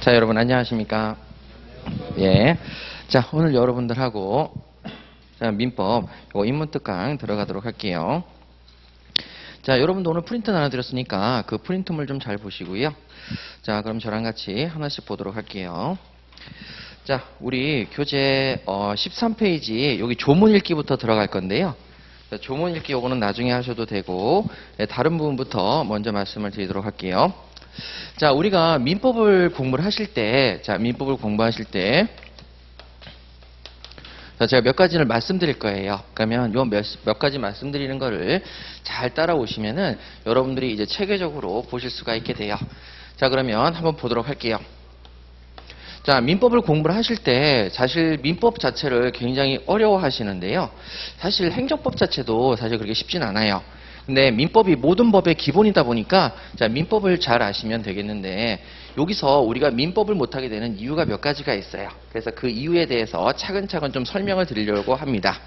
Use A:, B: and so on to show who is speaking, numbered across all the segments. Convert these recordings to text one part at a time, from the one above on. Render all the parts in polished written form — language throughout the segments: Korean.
A: 자, 여러분 안녕하십니까? 예. 자, 오늘 여러분들하고 자, 민법 인문 특강 들어가도록 할게요. 자, 여러분도 오늘 프린트 나눠드렸으니까 그 프린트물 좀 잘 보시고요. 자, 그럼 저랑 같이 하나씩 보도록 할게요. 자, 우리 교재 13페이지 여기 조문 읽기부터 들어갈 건데요. 자, 조문 읽기 요거는 나중에 하셔도 되고 다른 부분부터 먼저 말씀을 드리도록 할게요. 자, 우리가 민법을 공부를 하실 때, 자, 민법을 공부하실 때, 자, 제가 몇 가지를 말씀드릴 거예요. 그러면 요 몇 가지 말씀드리는 거를 잘 따라오시면은 여러분들이 이제 체계적으로 보실 수가 있게 돼요. 자, 그러면 한번 보도록 할게요. 자, 민법을 공부를 하실 때 사실 민법 자체를 굉장히 어려워 하시는데요. 사실 행정법 자체도 사실 그렇게 쉽진 않아요. 근데 민법이 모든 법의 기본이다 보니까 자, 민법을 잘 아시면 되겠는데 여기서 우리가 민법을 못하게 되는 이유가 몇 가지가 있어요. 그래서 그 이유에 대해서 차근차근 좀 설명을 드리려고 합니다.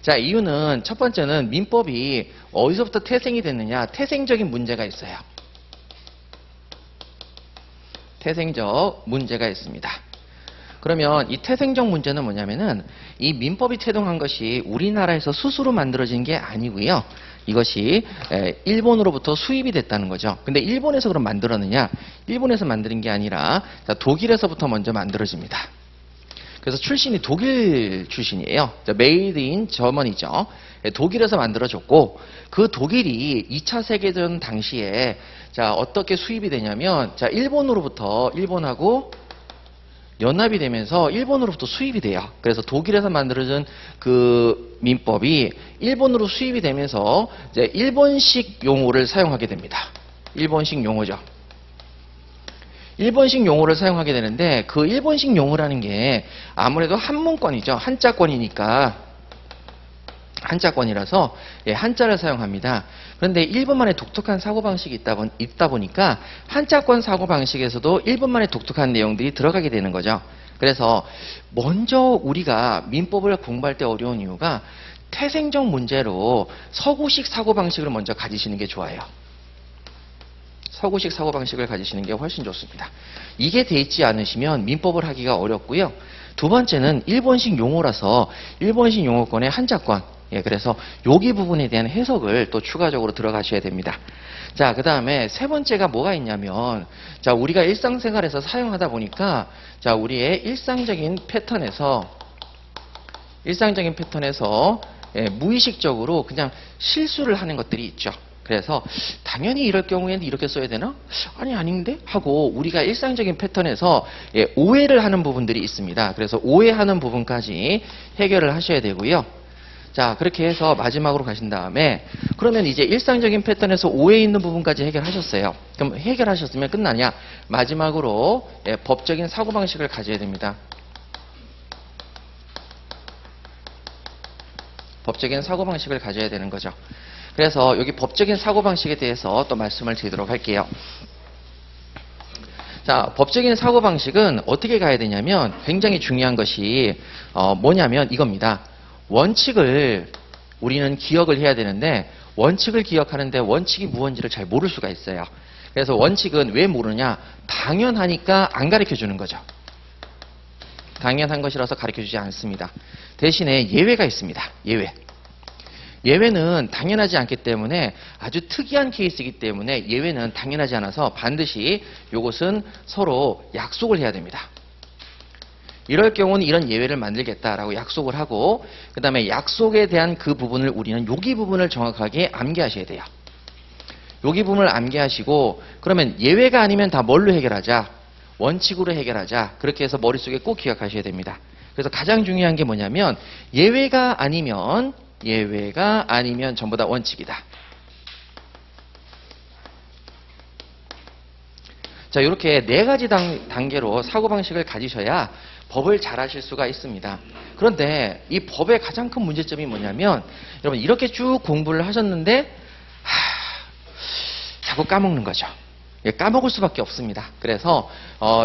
A: 자, 이유는 첫 번째는 민법이 어디서부터 태생이 됐느냐, 태생적인 문제가 있어요. 태생적 문제가 있습니다. 그러면 이 태생적 문제는 뭐냐면은 이 민법이 태동한 것이 우리나라에서 스스로 만들어진 게 아니고요. 이것이 일본으로부터 수입이 됐다는 거죠. 근데 일본에서 그럼 만들었느냐? 일본에서 만드는 게 아니라 독일에서부터 먼저 만들어집니다. 그래서 출신이 독일 출신이에요. Made in Germany죠. 독일에서 만들어졌고 그 독일이 2차 세계대전 당시에 자, 어떻게 수입이 되냐면 자, 일본하고 연합이 되면서 일본으로부터 수입이 돼요. 그래서 독일에서 만들어진 그 민법이 일본으로 수입이 되면서 이제 일본식 용어를 사용하게 됩니다. 일본식 용어죠. 일본식 용어를 사용하게 되는데 그 일본식 용어라는 게 아무래도 한문권이죠. 한자권이니까 한자권이라서 한자를 사용합니다. 그런데 일본만의 독특한 사고방식이 있다 보니까 한자권 사고방식에서도 일본만의 독특한 내용들이 들어가게 되는 거죠. 그래서 먼저 우리가 민법을 공부할 때 어려운 이유가 태생적 문제로 서구식 사고방식을 먼저 가지시는 게 좋아요. 서구식 사고방식을 가지시는 게 훨씬 좋습니다. 이게 돼 있지 않으시면 민법을 하기가 어렵고요. 두 번째는 일본식 용어라서 일본식 용어권의 한자권, 그래서 여기 부분에 대한 해석을 또 추가적으로 들어가셔야 됩니다. 자, 그 다음에 세 번째가 뭐가 있냐면, 자, 우리가 일상생활에서 사용하다 보니까, 자, 우리의 일상적인 패턴에서 무의식적으로 그냥 실수를 하는 것들이 있죠. 그래서 당연히 이럴 경우에는 이렇게 써야 되나? 아니, 아닌데? 하고 우리가 일상적인 패턴에서 오해를 하는 부분들이 있습니다. 그래서 오해하는 부분까지 해결을 하셔야 되고요. 자, 그렇게 해서 마지막으로 가신 다음에 그러면 이제 일상적인 패턴에서 오해 있는 부분까지 해결하셨어요. 그럼 해결하셨으면 끝나냐? 마지막으로 법적인 사고방식을 가져야 됩니다. 법적인 사고방식을 가져야 되는 거죠. 그래서 여기 법적인 사고방식에 대해서 또 말씀을 드리도록 할게요. 자, 법적인 사고방식은 어떻게 가야 되냐면 굉장히 중요한 것이 뭐냐면 이겁니다. 원칙을 우리는 기억을 해야 되는데 원칙을 기억하는데 원칙이 무엇인지를 잘 모를 수가 있어요. 그래서 원칙은 왜 모르냐? 당연하니까 안 가르쳐주는 거죠. 당연한 것이라서 가르쳐주지 않습니다. 대신에 예외가 있습니다. 예외는 당연하지 않기 때문에 아주 특이한 케이스이기 때문에 예외는 당연하지 않아서 반드시 이것은 서로 약속을 해야 됩니다. 이럴 경우는 이런 예외를 만들겠다라고 약속을 하고 그 다음에 약속에 대한 그 부분을 우리는 여기 부분을 정확하게 암기하셔야 돼요. 여기 부분을 암기하시고 그러면 예외가 아니면 다 뭘로 해결하자? 원칙으로 해결하자. 그렇게 해서 머릿속에 꼭 기억하셔야 됩니다. 그래서 가장 중요한 게 뭐냐면 예외가 아니면 전부 다 원칙이다. 자, 이렇게 네 가지 단계로 사고방식을 가지셔야 법을 잘 하실 수가 있습니다. 그런데 이 법의 가장 큰 문제점이 뭐냐면 여러분 이렇게 쭉 공부를 하셨는데 자꾸 까먹는 거죠. 까먹을 수밖에 없습니다. 그래서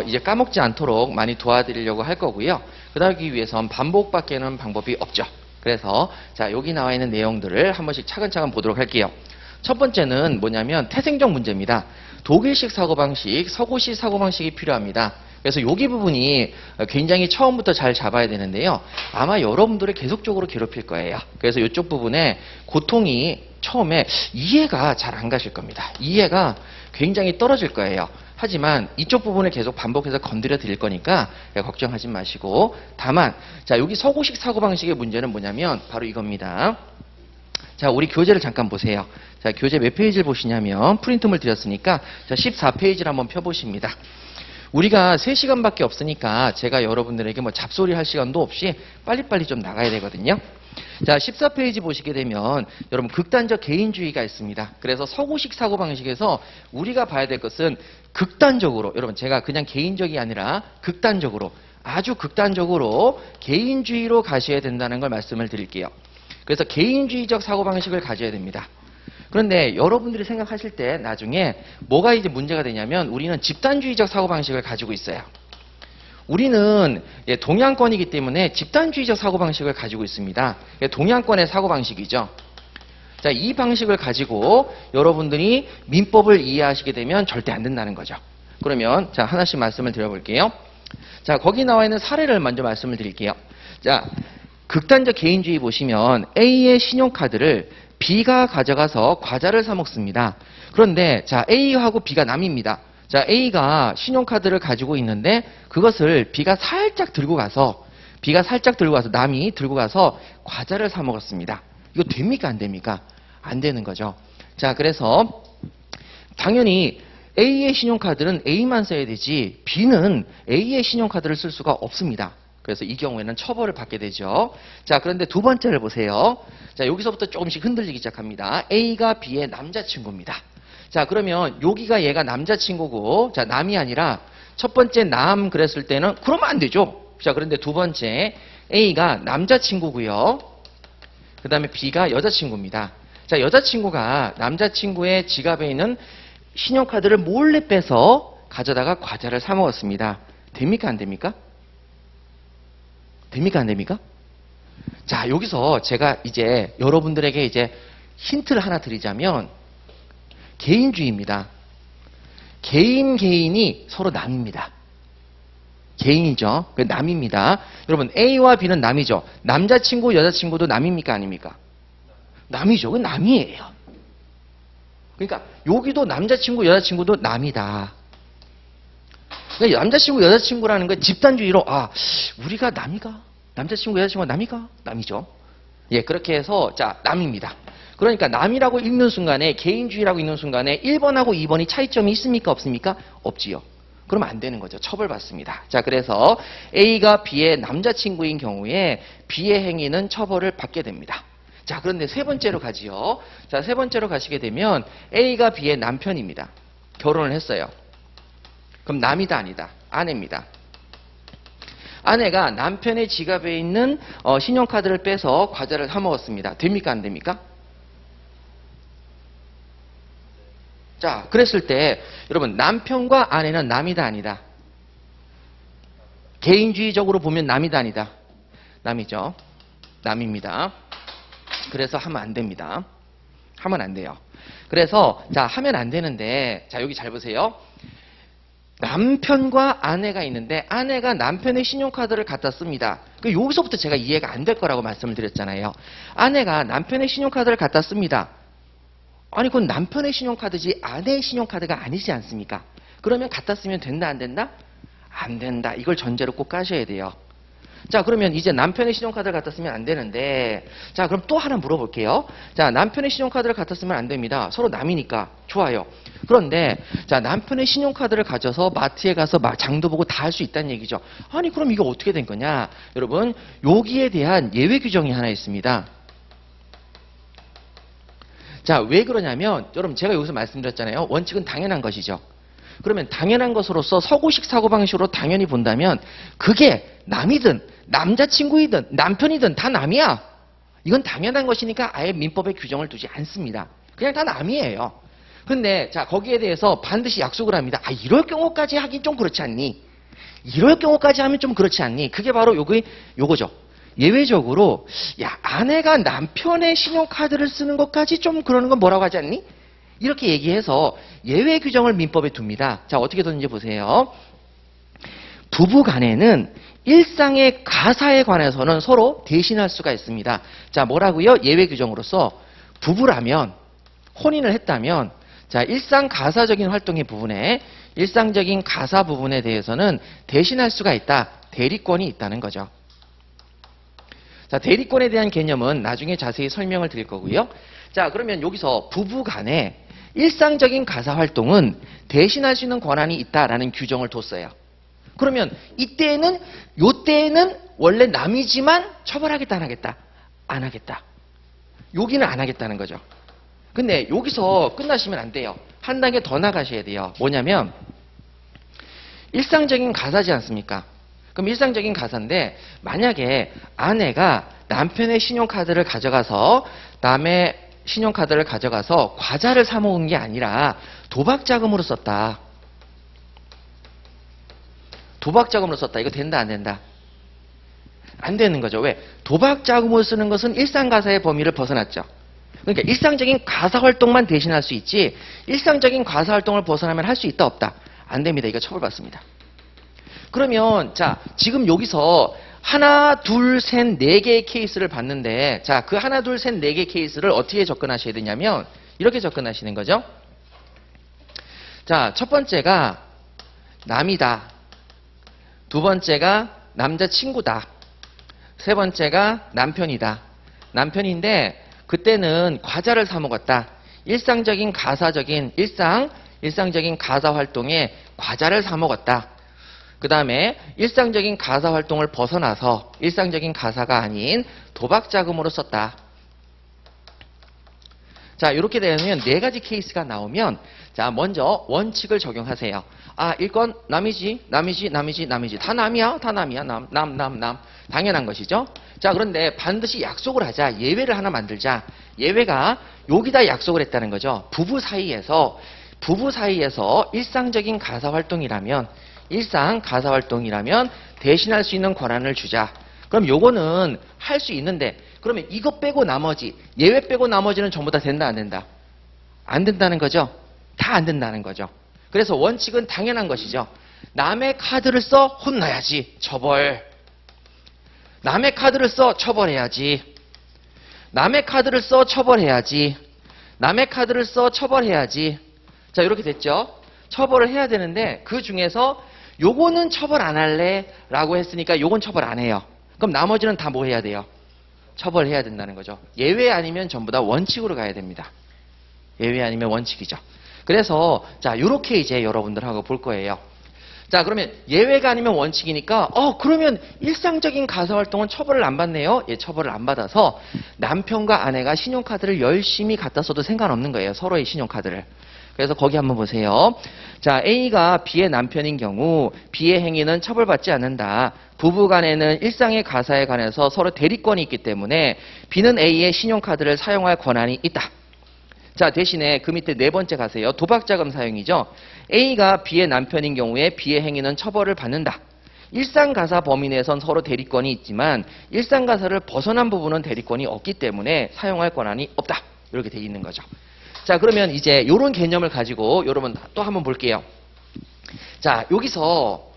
A: 이제 까먹지 않도록 많이 도와드리려고 할 거고요. 그러기 위해선 반복밖에는 방법이 없죠. 그래서 자, 여기 나와 있는 내용들을 한 번씩 차근차근 보도록 할게요. 첫 번째는 뭐냐면 태생적 문제입니다. 독일식 사고방식, 서구식 사고방식이 필요합니다. 그래서 여기 부분이 굉장히 처음부터 잘 잡아야 되는데요. 아마 여러분들을 계속적으로 괴롭힐 거예요. 그래서 이쪽 부분에 고통이 처음에 이해가 잘 안 가실 겁니다. 이해가 굉장히 떨어질 거예요. 하지만 이쪽 부분을 계속 반복해서 건드려 드릴 거니까 걱정하지 마시고, 다만 자, 여기 서구식 사고방식의 문제는 뭐냐면 바로 이겁니다. 자, 우리 교재를 잠깐 보세요. 자, 교재 몇 페이지를 보시냐면 프린트물 드렸으니까 자, 14페이지를 한번 펴보십니다. 우리가 3시간밖에 없으니까 제가 여러분들에게 뭐 잡소리 할 시간도 없이 빨리빨리 좀 나가야 되거든요. 자, 14페이지 보시게 되면 여러분 극단적 개인주의가 있습니다. 그래서 서구식 사고방식에서 우리가 봐야 될 것은 극단적으로, 여러분 제가 그냥 개인적이 아니라 극단적으로, 아주 극단적으로 개인주의로 가셔야 된다는 걸 말씀을 드릴게요. 그래서 개인주의적 사고방식을 가져야 됩니다. 그런데 여러분들이 생각하실 때 나중에 뭐가 이제 문제가 되냐면 우리는 집단주의적 사고방식을 가지고 있어요. 우리는 동양권이기 때문에 집단주의적 사고방식을 가지고 있습니다. 동양권의 사고방식이죠. 자, 이 방식을 가지고 여러분들이 민법을 이해하시게 되면 절대 안 된다는 거죠. 그러면 자, 하나씩 말씀을 드려볼게요. 자, 거기 나와 있는 사례를 먼저 말씀을 드릴게요. 자, 극단적 개인주의 보시면 A의 신용카드를 B가 가져가서 과자를 사 먹습니다. 그런데 자, A하고 B가 남입니다. 자, A가 신용카드를 가지고 있는데 그것을 B가 살짝 들고 가서 남이 들고 가서 과자를 사 먹었습니다. 이거 됩니까 안 됩니까? 안 되는 거죠. 자, 그래서 당연히 A의 신용카드는 A만 써야 되지 B는 A의 신용카드를 쓸 수가 없습니다. 그래서 이 경우에는 처벌을 받게 되죠. 자, 그런데 두 번째를 보세요. 자, 여기서부터 조금씩 흔들리기 시작합니다. A가 B의 남자친구입니다. 자, 그러면 여기가 얘가 남자친구고, 자, 남이 아니라 첫 번째 남 그랬을 때는 그러면 안 되죠. 자, 그런데 두 번째 A가 남자친구고요. 그 다음에 B가 여자친구입니다. 자, 여자친구가 남자친구의 지갑에 있는 신용카드를 몰래 빼서 가져다가 과자를 사 먹었습니다. 됩니까 안 됩니까? 됩니까 안 됩니까? 자, 여기서 제가 이제 여러분들에게 이제 힌트를 하나 드리자면 개인주의입니다. 개인이 서로 남입니다. 개인이죠. 그 남입니다. 여러분 A와 B는 남이죠. 남자친구, 여자친구도 남입니까 아닙니까? 남이죠. 그 남이에요. 그러니까 여기도 남자친구, 여자친구도 남이다. 그러니까 남자친구, 여자친구라는 건 집단주의로 우리가 남이가? 남자친구, 여자친구가 남이가? 남이죠. 예, 그렇게 해서 자, 남입니다. 그러니까 남이라고 읽는 순간에, 개인주의라고 읽는 순간에 1번하고 2번이 차이점이 있습니까 없습니까? 없지요. 그러면 안 되는 거죠. 처벌받습니다. 자, 그래서 A가 B의 남자친구인 경우에 B의 행위는 처벌을 받게 됩니다. 자, 그런데 세 번째로 가지요. 자, 세 번째로 가시게 되면 A가 B의 남편입니다. 결혼을 했어요. 그럼 남이다 아니다? 아내입니다. 아내가 남편의 지갑에 있는 신용카드를 빼서 과자를 사 먹었습니다. 됩니까 안 됩니까? 자, 그랬을 때 여러분 남편과 아내는 남이다 아니다? 개인주의적으로 보면 남이다 아니다? 남이죠. 남입니다. 그래서 하면 안 됩니다. 하면 안 돼요. 그래서 자, 하면 안 되는데 자, 여기 잘 보세요. 남편과 아내가 있는데 아내가 남편의 신용카드를 갖다 씁니다. 여기서부터 제가 이해가 안 될 거라고 말씀을 드렸잖아요. 아내가 남편의 신용카드를 갖다 씁니다. 아니, 그건 남편의 신용카드지 아내의 신용카드가 아니지 않습니까? 그러면 갖다 쓰면 된다 안 된다? 안 된다. 이걸 전제로 꼭 까셔야 돼요. 자, 그러면 이제 남편의 신용카드를 갖다 쓰면 안 되는데, 자, 그럼 또 하나 물어볼게요. 자, 남편의 신용카드를 갖다 쓰면 안 됩니다. 서로 남이니까. 좋아요. 그런데 자, 남편의 신용카드를 가져서 마트에 가서 장도 보고 다 할 수 있다는 얘기죠. 아니, 그럼 이거 어떻게 된 거냐? 여러분, 여기에 대한 예외 규정이 하나 있습니다. 자, 왜 그러냐면 여러분 제가 여기서 말씀드렸잖아요. 원칙은 당연한 것이죠. 그러면 당연한 것으로서 서구식 사고방식으로 당연히 본다면 그게 남이든 남자친구이든 남편이든 다 남이야. 이건 당연한 것이니까 아예 민법에 규정을 두지 않습니다. 그냥 다 남이에요. 근데 자, 거기에 대해서 반드시 약속을 합니다. 이럴 경우까지 하긴 좀 그렇지 않니? 이럴 경우까지 하면 좀 그렇지 않니? 그게 바로 요거죠. 예외적으로 아내가 남편의 신용카드를 쓰는 것까지 좀 그러는 건 뭐라고 하지 않니? 이렇게 얘기해서 예외 규정을 민법에 둡니다. 자, 어떻게 뒀는지 보세요. 부부 간에는 일상의 가사에 관해서는 서로 대신할 수가 있습니다. 자, 뭐라고요? 예외 규정으로서 부부라면, 혼인을 했다면, 자, 일상 가사적인 활동의 부분에, 일상적인 가사 부분에 대해서는 대신할 수가 있다. 대리권이 있다는 거죠. 자, 대리권에 대한 개념은 나중에 자세히 설명을 드릴 거고요. 자, 그러면 여기서 부부 간에 일상적인 가사 활동은 대신할 수 있는 권한이 있다라는 규정을 뒀어요. 그러면 이때에는, 요때에는 원래 남이지만 처벌하겠다, 안 하겠다? 안 하겠다. 여기는 안 하겠다는 거죠. 근데 여기서 끝나시면 안 돼요. 한 단계 더 나가셔야 돼요. 뭐냐면, 일상적인 가사지 않습니까? 그럼 일상적인 가사인데, 만약에 아내가 남편의 신용카드를 가져가서, 남의 신용카드를 가져가서 과자를 사 먹은 게 아니라 도박자금으로 썼다. 도박자금으로 썼다. 이거 된다, 안 된다? 안 되는 거죠. 왜? 도박자금으로 쓰는 것은 일상가사의 범위를 벗어났죠. 그러니까 일상적인 가사활동만 대신할 수 있지, 일상적인 가사활동을 벗어나면 할 수 있다, 없다? 안 됩니다. 이거 처벌받습니다. 그러면, 자, 지금 여기서 하나, 둘, 셋, 네 개의 케이스를 봤는데, 자, 그 하나, 둘, 셋, 네 개의 케이스를 어떻게 접근하셔야 되냐면, 이렇게 접근하시는 거죠. 자, 첫 번째가 남이다. 두 번째가 남자친구다. 세 번째가 남편이다. 남편인데 그때는 과자를 사 먹었다. 일상적인 가사적인 일상적인 가사 활동에 과자를 사 먹었다. 그 다음에 일상적인 가사 활동을 벗어나서 일상적인 가사가 아닌 도박 자금으로 썼다. 자, 이렇게 되면 네 가지 케이스가 나오면, 자, 먼저 원칙을 적용하세요. 아, 1건 남이지. 다 남이야. 남. 당연한 것이죠. 자, 그런데 반드시 약속을 하자. 예외를 하나 만들자. 예외가 여기다 약속을 했다는 거죠. 부부 사이에서 일상적인 가사 활동이라면 대신할 수 있는 권한을 주자. 그럼 요거는 할 수 있는데, 그러면 이것 빼고 나머지, 예외 빼고 나머지는 전부 다 된다, 안 된다? 안 된다는 거죠. 다 안 된다는 거죠. 그래서 원칙은 당연한 것이죠. 남의 카드를 써 혼나야지. 처벌. 남의 카드를 써 처벌해야지. 남의 카드를 써 처벌해야지. 남의 카드를 써 처벌해야지. 자, 이렇게 됐죠. 처벌을 해야 되는데 그 중에서 요거는 처벌 안 할래? 라고 했으니까 요건 처벌 안 해요. 그럼 나머지는 다 뭐 해야 돼요? 처벌해야 된다는 거죠. 예외 아니면 전부 다 원칙으로 가야 됩니다. 예외 아니면 원칙이죠. 그래서 자, 요렇게 이제 여러분들하고 볼 거예요. 자, 그러면 예외가 아니면 원칙이니까 그러면 일상적인 가사 활동은 처벌을 안 받네요. 예, 처벌을 안 받아서 남편과 아내가 신용카드를 열심히 갖다 써도 상관없는 거예요. 서로의 신용카드를. 그래서 거기 한번 보세요. 자, A가 B의 남편인 경우 B의 행위는 처벌받지 않는다. 부부 간에는 일상의 가사에 관해서 서로 대리권이 있기 때문에 B는 A의 신용카드를 사용할 권한이 있다. 자, 대신에 그 밑에 네 번째 가세요. 도박자금 사용이죠. A가 B의 남편인 경우에 B의 행위는 처벌을 받는다. 일상가사 범위 내에선 서로 대리권이 있지만 일상가사를 벗어난 부분은 대리권이 없기 때문에 사용할 권한이 없다. 이렇게 돼 있는 거죠. 자, 그러면 이제 이런 개념을 가지고 여러분 또 한번 볼게요. 자, 여기서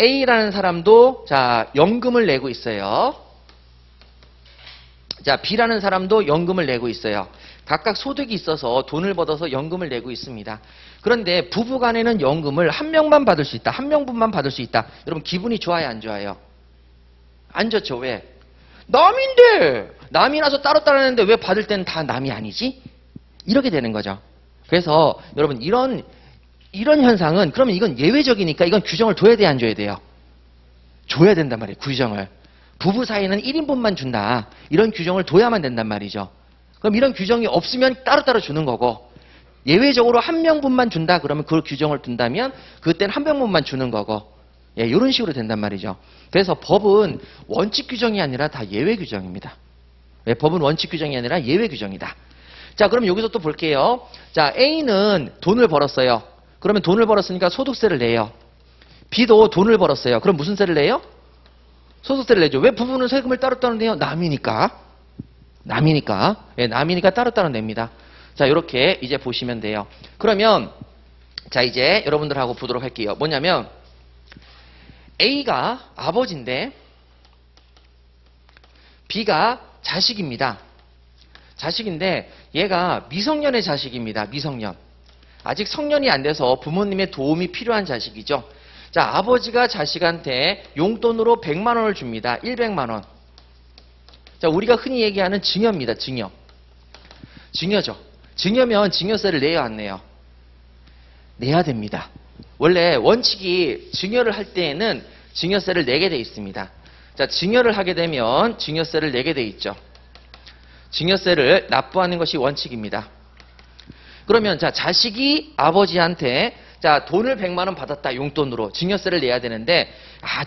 A: A라는 사람도 자, 연금을 내고 있어요. 자, B라는 사람도 연금을 내고 있어요. 각각 소득이 있어서 돈을 벌어서 연금을 내고 있습니다. 그런데 부부 간에는 연금을 한 명만 받을 수 있다. 한 명분만 받을 수 있다. 여러분 기분이 좋아요, 안 좋아요? 안 좋죠. 왜? 남인데! 남이라서 따로 했는데 왜 받을 때는 다 남이 아니지? 이렇게 되는 거죠. 그래서 여러분 이런 현상은 그러면 이건 예외적이니까 이건 규정을 둬야 돼, 안 줘야 돼요? 줘야 된단 말이에요. 규정을. 부부 사이는 1인분만 준다. 이런 규정을 둬야만 된단 말이죠. 그럼 이런 규정이 없으면 따로따로 주는 거고, 예외적으로 한 명분만 준다 그러면 그 규정을 둔다면 그때는 한 명분만 주는 거고, 예, 이런 식으로 된단 말이죠. 그래서 법은 원칙 규정이 아니라 다 예외 규정입니다. 예, 법은 원칙 규정이 아니라 예외 규정이다. 자, 그럼 여기서 또 볼게요. 자, A는 돈을 벌었어요. 그러면 돈을 벌었으니까 소득세를 내요. B도 돈을 벌었어요. 그럼 무슨 세를 내요? 소득세를 내죠. 왜 부부는 세금을 따로따로 내요? 남이니까. 예, 남이니까 따로따로 냅니다. 자, 이렇게 이제 보시면 돼요. 그러면 자, 이제 여러분들하고 보도록 할게요. 뭐냐면 A가 아버지인데 B가 자식입니다. 자식인데 얘가 미성년의 자식입니다. 미성년. 아직 성년이 안 돼서 부모님의 도움이 필요한 자식이죠. 자, 아버지가 자식한테 용돈으로 100만 원을 줍니다. 100만 원. 자, 우리가 흔히 얘기하는 증여입니다. 증여. 증여죠. 증여면 증여세를 내야 안 내요? 내야 됩니다. 원래 원칙이 증여를 할 때에는 증여세를 내게 돼 있습니다. 자, 증여를 하게 되면 증여세를 내게 돼 있죠. 증여세를 납부하는 것이 원칙입니다. 그러면 자, 자식이 아버지한테 자, 돈을 100만 원 받았다. 용돈으로. 증여세를 내야 되는데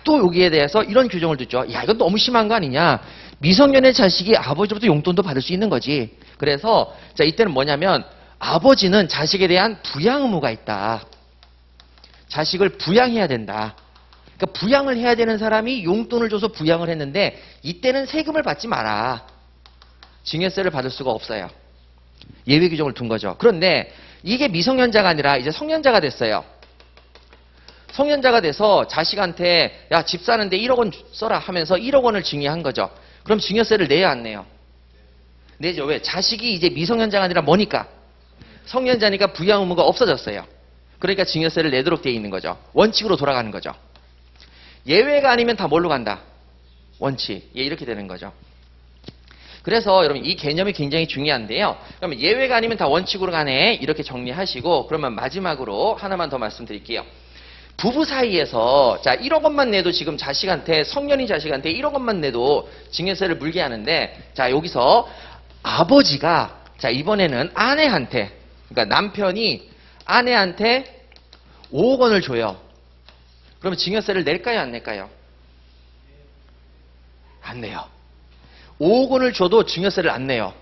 A: 또 여기에 대해서 이런 규정을 두죠. 야, 이건 너무 심한 거 아니냐. 미성년의 자식이 아버지로부터 용돈도 받을 수 있는 거지. 그래서 자, 이때는 뭐냐면 아버지는 자식에 대한 부양 의무가 있다. 자식을 부양해야 된다. 그러니까 부양을 해야 되는 사람이 용돈을 줘서 부양을 했는데 이때는 세금을 받지 마라. 증여세를 받을 수가 없어요. 예외 규정을 둔 거죠. 그런데 이게 미성년자가 아니라 이제 성년자가 됐어요. 성년자가 돼서 자식한테 야, 집 사는데 1억 원 써라 하면서 1억 원을 증여한 거죠. 그럼 증여세를 내야 안 내요? 내죠. 왜? 자식이 이제 미성년자가 아니라 뭐니까? 성년자니까 부양 의무가 없어졌어요. 그러니까 증여세를 내도록 되어 있는 거죠. 원칙으로 돌아가는 거죠. 예외가 아니면 다 뭘로 간다? 원칙. 예, 이렇게 되는 거죠. 그래서 여러분 이 개념이 굉장히 중요한데요. 그러면 예외가 아니면 다 원칙으로 가네. 이렇게 정리하시고 그러면 마지막으로 하나만 더 말씀드릴게요. 부부 사이에서 자 1억 원만 내도 지금 자식한테 성년이 자식한테 1억 원만 내도 증여세를 물게 하는데 자 여기서 아버지가 자 이번에는 아내한테 그러니까 남편이 아내한테 5억 원을 줘요. 그러면 증여세를 낼까요? 안 낼까요? 안 내요. 5억 원을 줘도 증여세를 안 내요.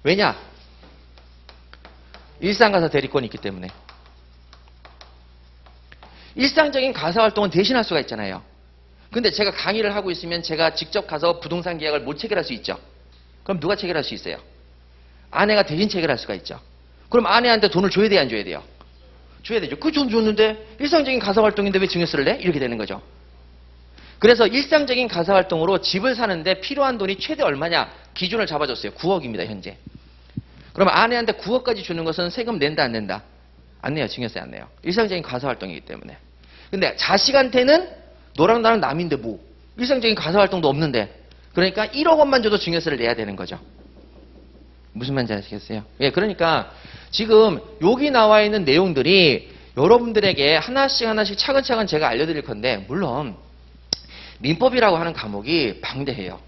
A: 왜냐? 일상가사 대리권이 있기 때문에. 일상적인 가사활동은 대신할 수가 있잖아요. 근데 제가 강의를 하고 있으면 제가 직접 가서 부동산 계약을 못 체결할 수 있죠. 그럼 누가 체결할 수 있어요? 아내가 대신 체결할 수가 있죠. 그럼 아내한테 돈을 줘야 돼요? 안 줘야 돼요? 줘야 되죠. 그 돈 줬는데 일상적인 가사활동인데 왜 증여세를 내? 이렇게 되는 거죠. 그래서 일상적인 가사활동으로 집을 사는데 필요한 돈이 최대 얼마냐? 기준을 잡아줬어요. 9억입니다. 현재. 그러면 아내한테 9억까지 주는 것은 세금 낸다 안 낸다? 안 내요. 증여세 안 내요. 일상적인 가사활동이기 때문에. 근데 자식한테는 너랑 나랑 남인데 뭐 일상적인 가사활동도 없는데 그러니까 1억 원만 줘도 증여세를 내야 되는 거죠. 무슨 말인지 아시겠어요? 예, 그러니까 지금 여기 나와 있는 내용들이 여러분들에게 하나씩 하나씩 차근차근 제가 알려드릴 건데 물론 민법이라고 하는 과목이 방대해요.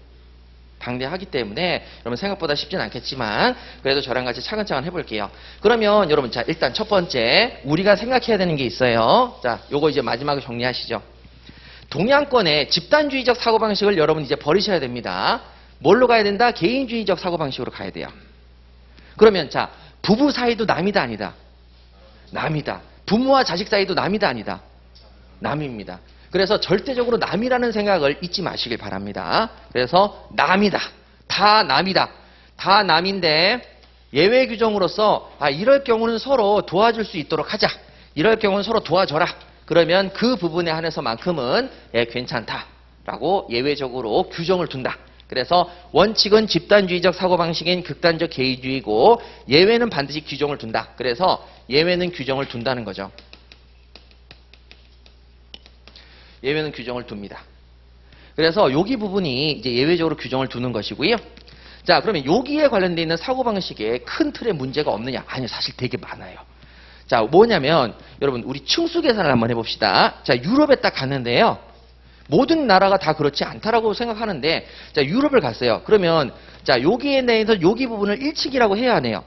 A: 방대하기 때문에 여러분 생각보다 쉽진 않겠지만 그래도 저랑 같이 차근차근 해볼게요. 그러면 여러분 자 일단 첫 번째 우리가 생각해야 되는 게 있어요. 자 요거 이제 마지막으로 정리하시죠. 동양권의 집단주의적 사고방식을 여러분 이제 버리셔야 됩니다. 뭘로 가야 된다? 개인주의적 사고방식으로 가야 돼요. 그러면 자 부부 사이도 남이다 아니다? 남이다. 부모와 자식 사이도 남이다 아니다? 남입니다. 그래서 절대적으로 남이라는 생각을 잊지 마시길 바랍니다. 그래서 남이다. 다 남이다. 다 남인데 예외 규정으로서 이럴 경우는 서로 도와줄 수 있도록 하자. 이럴 경우는 서로 도와줘라. 그러면 그 부분에 한해서만큼은 괜찮다라고 예외적으로 규정을 둔다. 그래서 원칙은 집단주의적 사고방식인 극단적 개인주의고 예외는 반드시 규정을 둔다. 그래서 예외는 규정을 둔다는 거죠. 예외는 규정을 둡니다. 그래서 여기 부분이 이제 예외적으로 규정을 두는 것이고요. 자, 그러면 여기에 관련되어 있는 사고방식에 큰 틀에 문제가 없느냐? 아니요, 사실 되게 많아요. 자, 뭐냐면 여러분 우리 층수 계산을 한번 해봅시다. 자, 유럽에 딱 갔는데요. 모든 나라가 다 그렇지 않다라고 생각하는데 자, 유럽을 갔어요. 그러면 자, 여기에 대해서 여기 부분을 1층이라고 해야 하네요.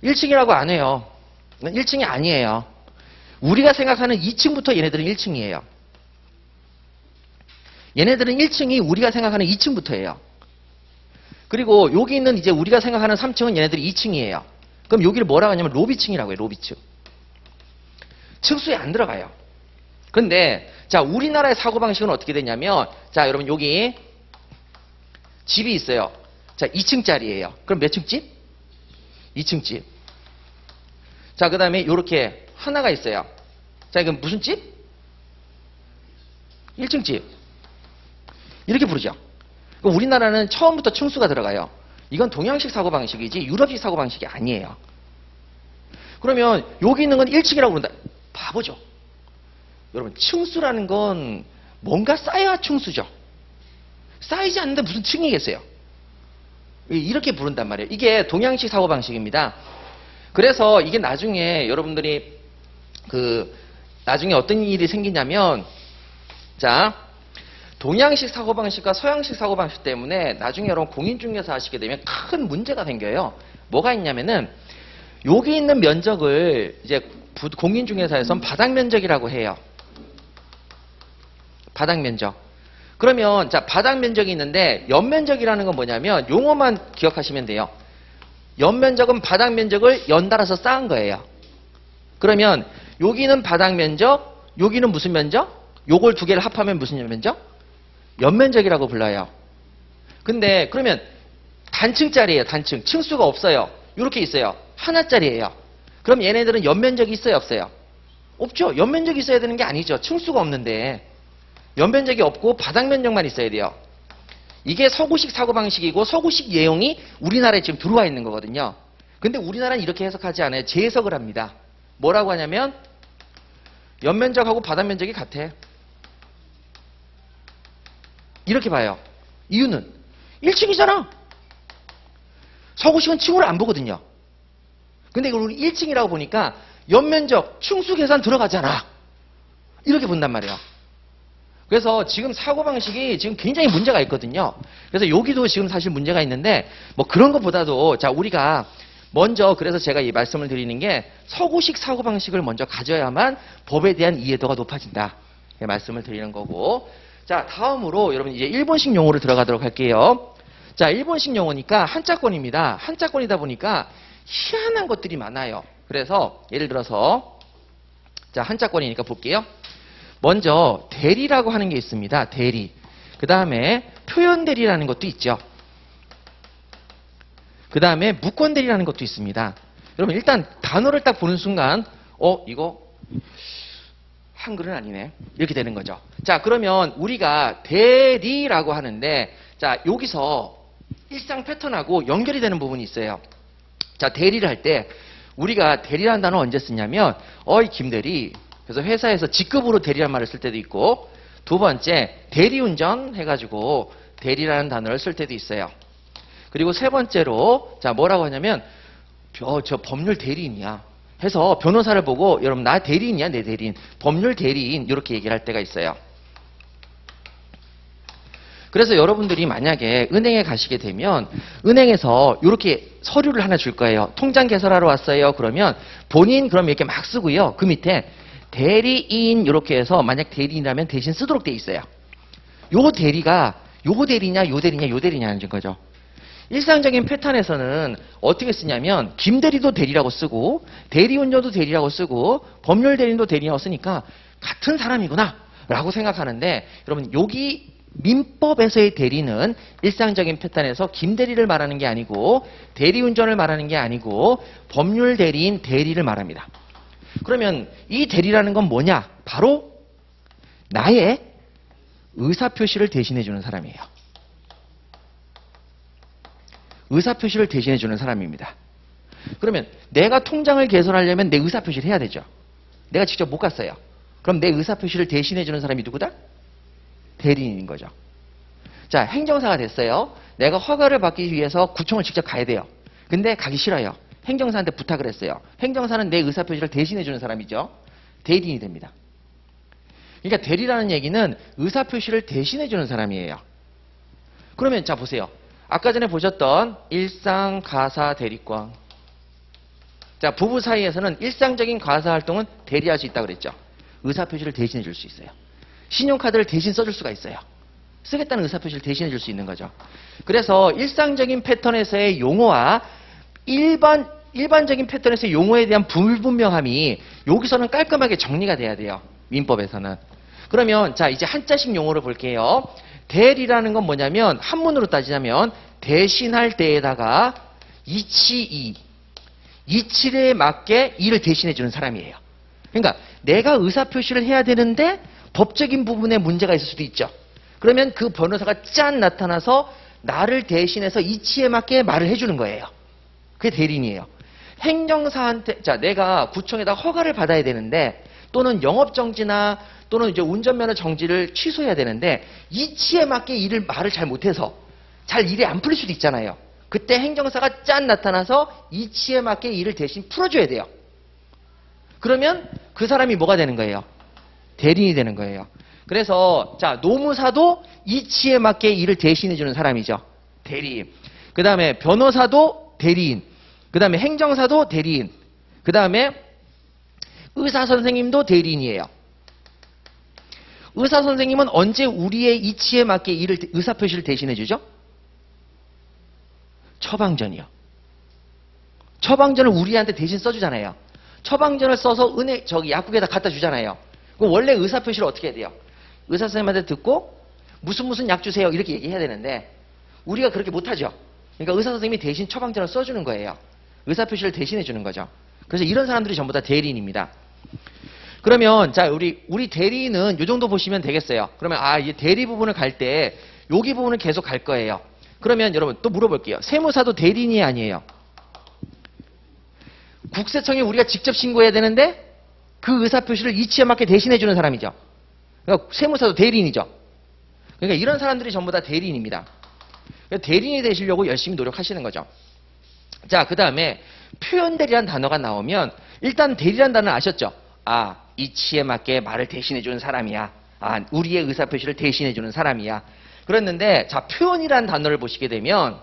A: 1층이라고 안 해요. 1층이 아니에요. 우리가 생각하는 2층부터 얘네들은 1층이에요. 얘네들은 1층이 우리가 생각하는 2층부터예요. 그리고 여기 있는 이제 우리가 생각하는 3층은 얘네들이 2층이에요. 그럼 여기를 뭐라고 하냐면 로비층이라고 해요. 로비층. 층수에 안 들어가요. 근데 자, 우리나라의 사고방식은 어떻게 되냐면 자, 여러분 여기 집이 있어요. 자, 2층짜리예요. 그럼 몇 층 집? 2층 집. 자, 그 다음에 이렇게 하나가 있어요. 자, 이건 무슨 집? 1층 집. 이렇게 부르죠. 우리나라는 처음부터 층수가 들어가요. 이건 동양식 사고방식이지 유럽식 사고방식이 아니에요. 그러면 여기 있는 건 1층이라고 부른다. 바보죠. 여러분, 층수라는 건 뭔가 쌓여야 층수죠. 쌓이지 않는데 무슨 층이겠어요? 이렇게 부른단 말이에요. 이게 동양식 사고방식입니다. 그래서 이게 나중에 여러분들이 나중에 어떤 일이 생기냐면, 자, 동양식 사고방식과 서양식 사고방식 때문에 나중에 여러분 공인중개사 하시게 되면 큰 문제가 생겨요. 뭐가 있냐면은 여기 있는 면적을 이제 공인중개사에서는 바닥면적이라고 해요. 바닥면적. 그러면 자, 바닥면적이 있는데 연면적이라는 건 뭐냐면 용어만 기억하시면 돼요. 연면적은 바닥면적을 연달아서 쌓은 거예요. 그러면 여기는 바닥면적, 여기는 무슨 면적? 요걸 두 개를 합하면 무슨 면적? 연면적이라고 불러요. 근데 그러면 단층짜리예요. 단층. 층수가 없어요. 이렇게 있어요. 하나짜리예요. 그럼 얘네들은 연면적이 있어요? 없어요? 없죠. 연면적이 있어야 되는 게 아니죠. 층수가 없는데. 연면적이 없고 바닥면적만 있어야 돼요. 이게 서구식 사고방식이고 서구식 내용이 우리나라에 지금 들어와 있는 거거든요. 근데 우리나라는 이렇게 해석하지 않아요. 재해석을 합니다. 뭐라고 하냐면 연면적하고 바닥면적이 같아. 이렇게 봐요. 이유는 1층이잖아. 서구식은 층으로 안 보거든요. 근데 이걸 우리 1층이라고 보니까 연면적, 층수 계산 들어가잖아. 이렇게 본단 말이에요. 그래서 지금 사고방식이 지금 굉장히 문제가 있거든요. 그래서 여기도 지금 사실 문제가 있는데 뭐 그런 것보다도 자, 우리가 먼저 그래서 제가 이 말씀을 드리는 게 서구식 사고방식을 먼저 가져야만 법에 대한 이해도가 높아진다. 말씀을 드리는 거고. 자, 다음으로 여러분 이제 일본식 용어를 들어가도록 할게요. 자, 일본식 용어니까 한자권입니다. 한자권이다 보니까 희한한 것들이 많아요. 그래서 예를 들어서 자, 한자권이니까 볼게요. 먼저 대리라고 하는 게 있습니다. 대리. 그 다음에 표현대리라는 것도 있죠. 그 다음에 무권대리라는 것도 있습니다. 여러분 일단 단어를 딱 보는 순간 이거 한글은 아니네. 이렇게 되는 거죠. 자, 그러면 우리가 대리라고 하는데 자, 여기서 일상 패턴하고 연결이 되는 부분이 있어요. 자, 대리를 할 때 우리가 대리라는 단어 언제 쓰냐면 김대리. 그래서 회사에서 직급으로 대리라는 말을 쓸 때도 있고, 두 번째 대리운전 해가지고 대리라는 단어를 쓸 때도 있어요. 그리고 세 번째로 자, 뭐라고 하냐면 저 법률 대리인이야 해서 변호사를 보고 여러분 나 대리인이야, 내 대리인, 법률 대리인 이렇게 얘기를 할 때가 있어요. 그래서 여러분들이 만약에 은행에 가시게 되면 은행에서 이렇게 서류를 하나 줄 거예요. 통장 개설하러 왔어요. 그러면 본인 그럼 이렇게 막 쓰고요. 그 밑에 대리인 이렇게 해서 만약 대리인이라면 대신 쓰도록 돼 있어요. 요 대리가 요 대리냐 요 대리냐 요 대리냐는 거죠. 일상적인 패턴에서는 어떻게 쓰냐면 김대리도 대리라고 쓰고 대리운전도 대리라고 쓰고 법률 대리인도 대리라고 쓰니까 같은 사람이구나 라고 생각하는데, 여러분 여기 민법에서의 대리는 일상적인 패턴에서 김대리를 말하는 게 아니고 대리운전을 말하는 게 아니고 법률 대리인 대리를 말합니다. 그러면 이 대리라는 건 뭐냐? 바로 나의 의사표시를 대신해 주는 사람이에요. 의사표시를 대신해 주는 사람입니다. 그러면 내가 통장을 개설하려면 내 의사표시를 해야 되죠. 내가 직접 못 갔어요. 그럼 내 의사표시를 대신해 주는 사람이 누구다? 대리인인 거죠. 자, 행정사가 됐어요. 내가 허가를 받기 위해서 구청을 직접 가야 돼요. 근데 가기 싫어요. 행정사한테 부탁을 했어요. 행정사는 내 의사표시를 대신해 주는 사람이죠. 대리인이 됩니다. 그러니까 대리라는 얘기는 의사표시를 대신해 주는 사람이에요. 그러면 자, 보세요. 아까 전에 보셨던 일상 가사 대리권. 자, 부부 사이에서는 일상적인 가사 활동은 대리할 수 있다고 그랬죠. 의사표시를 대신해 줄 수 있어요. 신용카드를 대신 써줄 수가 있어요. 쓰겠다는 의사표시를 대신해 줄 수 있는 거죠. 그래서 일상적인 패턴에서의 용어와 일반적인 패턴에서의 용어에 대한 불분명함이 여기서는 깔끔하게 정리가 돼야 돼요. 민법에서는. 그러면 자, 이제 한자식 용어를 볼게요. 대리라는 건 뭐냐면 한문으로 따지자면 대신할 때에다가 이치에 맞게 이를 대신해 주는 사람이에요. 그러니까 내가 의사표시를 해야 되는데 법적인 부분에 문제가 있을 수도 있죠. 그러면 그 변호사가 짠 나타나서 나를 대신해서 이치에 맞게 말을 해주는 거예요. 그게 대리인이에요. 행정사한테, 자, 내가 구청에다 허가를 받아야 되는데 또는 영업정지나 또는 이제 운전면허 정지를 취소해야 되는데 이치에 맞게 말을 잘 못해서 잘 일이 안 풀릴 수도 있잖아요. 그때 행정사가 짠 나타나서 이치에 맞게 일을 대신 풀어줘야 돼요. 그러면 그 사람이 뭐가 되는 거예요? 대리인이 되는 거예요. 그래서 자, 노무사도 이치에 맞게 일을 대신해주는 사람이죠. 대리인. 그 다음에 변호사도 대리인. 그 다음에 행정사도 대리인. 그 다음에 의사선생님도 대리인이에요. 의사선생님은 언제 우리의 이치에 맞게 의사표시를 대신해주죠? 처방전이요. 처방전을 우리한테 대신 써주잖아요. 처방전을 써서 약국에다 갖다 주잖아요. 그럼 원래 의사표시를 어떻게 해야 돼요? 의사선생님한테 듣고 무슨 약 주세요 이렇게 얘기해야 되는데 우리가 그렇게 못하죠. 그러니까 의사선생님이 대신 처방전을 써주는 거예요. 의사표시를 대신해 주는 거죠. 그래서 이런 사람들이 전부 다 대리인입니다. 그러면 자 우리 대리인은 이 정도 보시면 되겠어요. 그러면 이 대리 부분을 갈 때 여기 부분은 계속 갈 거예요. 그러면 여러분 또 물어볼게요. 세무사도 대리인이 아니에요. 국세청에 우리가 직접 신고해야 되는데 그 의사표시를 이치에 맞게 대신해 주는 사람이죠. 그러니까 세무사도 대리인이죠. 그러니까 이런 사람들이 전부 다 대리인입니다. 그러니까 대리인이 되시려고 열심히 노력하시는 거죠. 자, 그 다음에 표현대리란 단어가 나오면 일단 대리란 단어 아셨죠? 이치에 맞게 말을 대신해 주는 사람이야. 우리의 의사표시를 대신해 주는 사람이야. 그랬는데 자, 표현이란 단어를 보시게 되면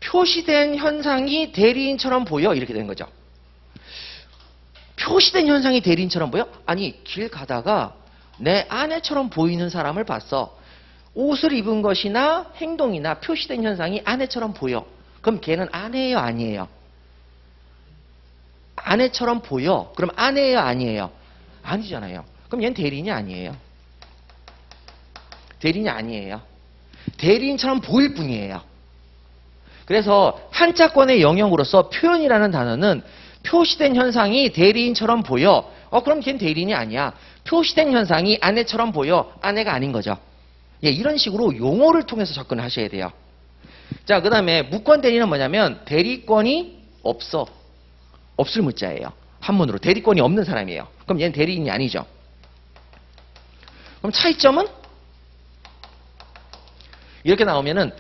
A: 표시된 현상이 대리인처럼 보여 이렇게 되는 거죠. 표시된 현상이 대리인처럼 보여? 아니, 길 가다가 내 아내처럼 보이는 사람을 봤어. 옷을 입은 것이나 행동이나 표시된 현상이 아내처럼 보여. 그럼 걔는 아내예요, 아니에요? 아내처럼 보여. 그럼 아내예요, 아니에요? 아니잖아요. 그럼 얘는 대리인이 아니에요. 대리인이 아니에요. 대리인처럼 보일 뿐이에요. 그래서 한자권의 영역으로서 표현이라는 단어는 표시된 현상이 대리인처럼 보여. 그럼 걔는 대리인이 아니야. 표시된 현상이 아내처럼 보여. 아내가 아닌 거죠. 예, 이런 식으로 용어를 통해서 접근을 하셔야 돼요. 자, 그 다음에 무권 대리는 뭐냐면 대리권이 없어. 없을 무자예요. 한문으로. 대리권이 없는 사람이에요. 그럼 얘는 대리인이 아니죠. 그럼 차이점은? 이렇게 나오면은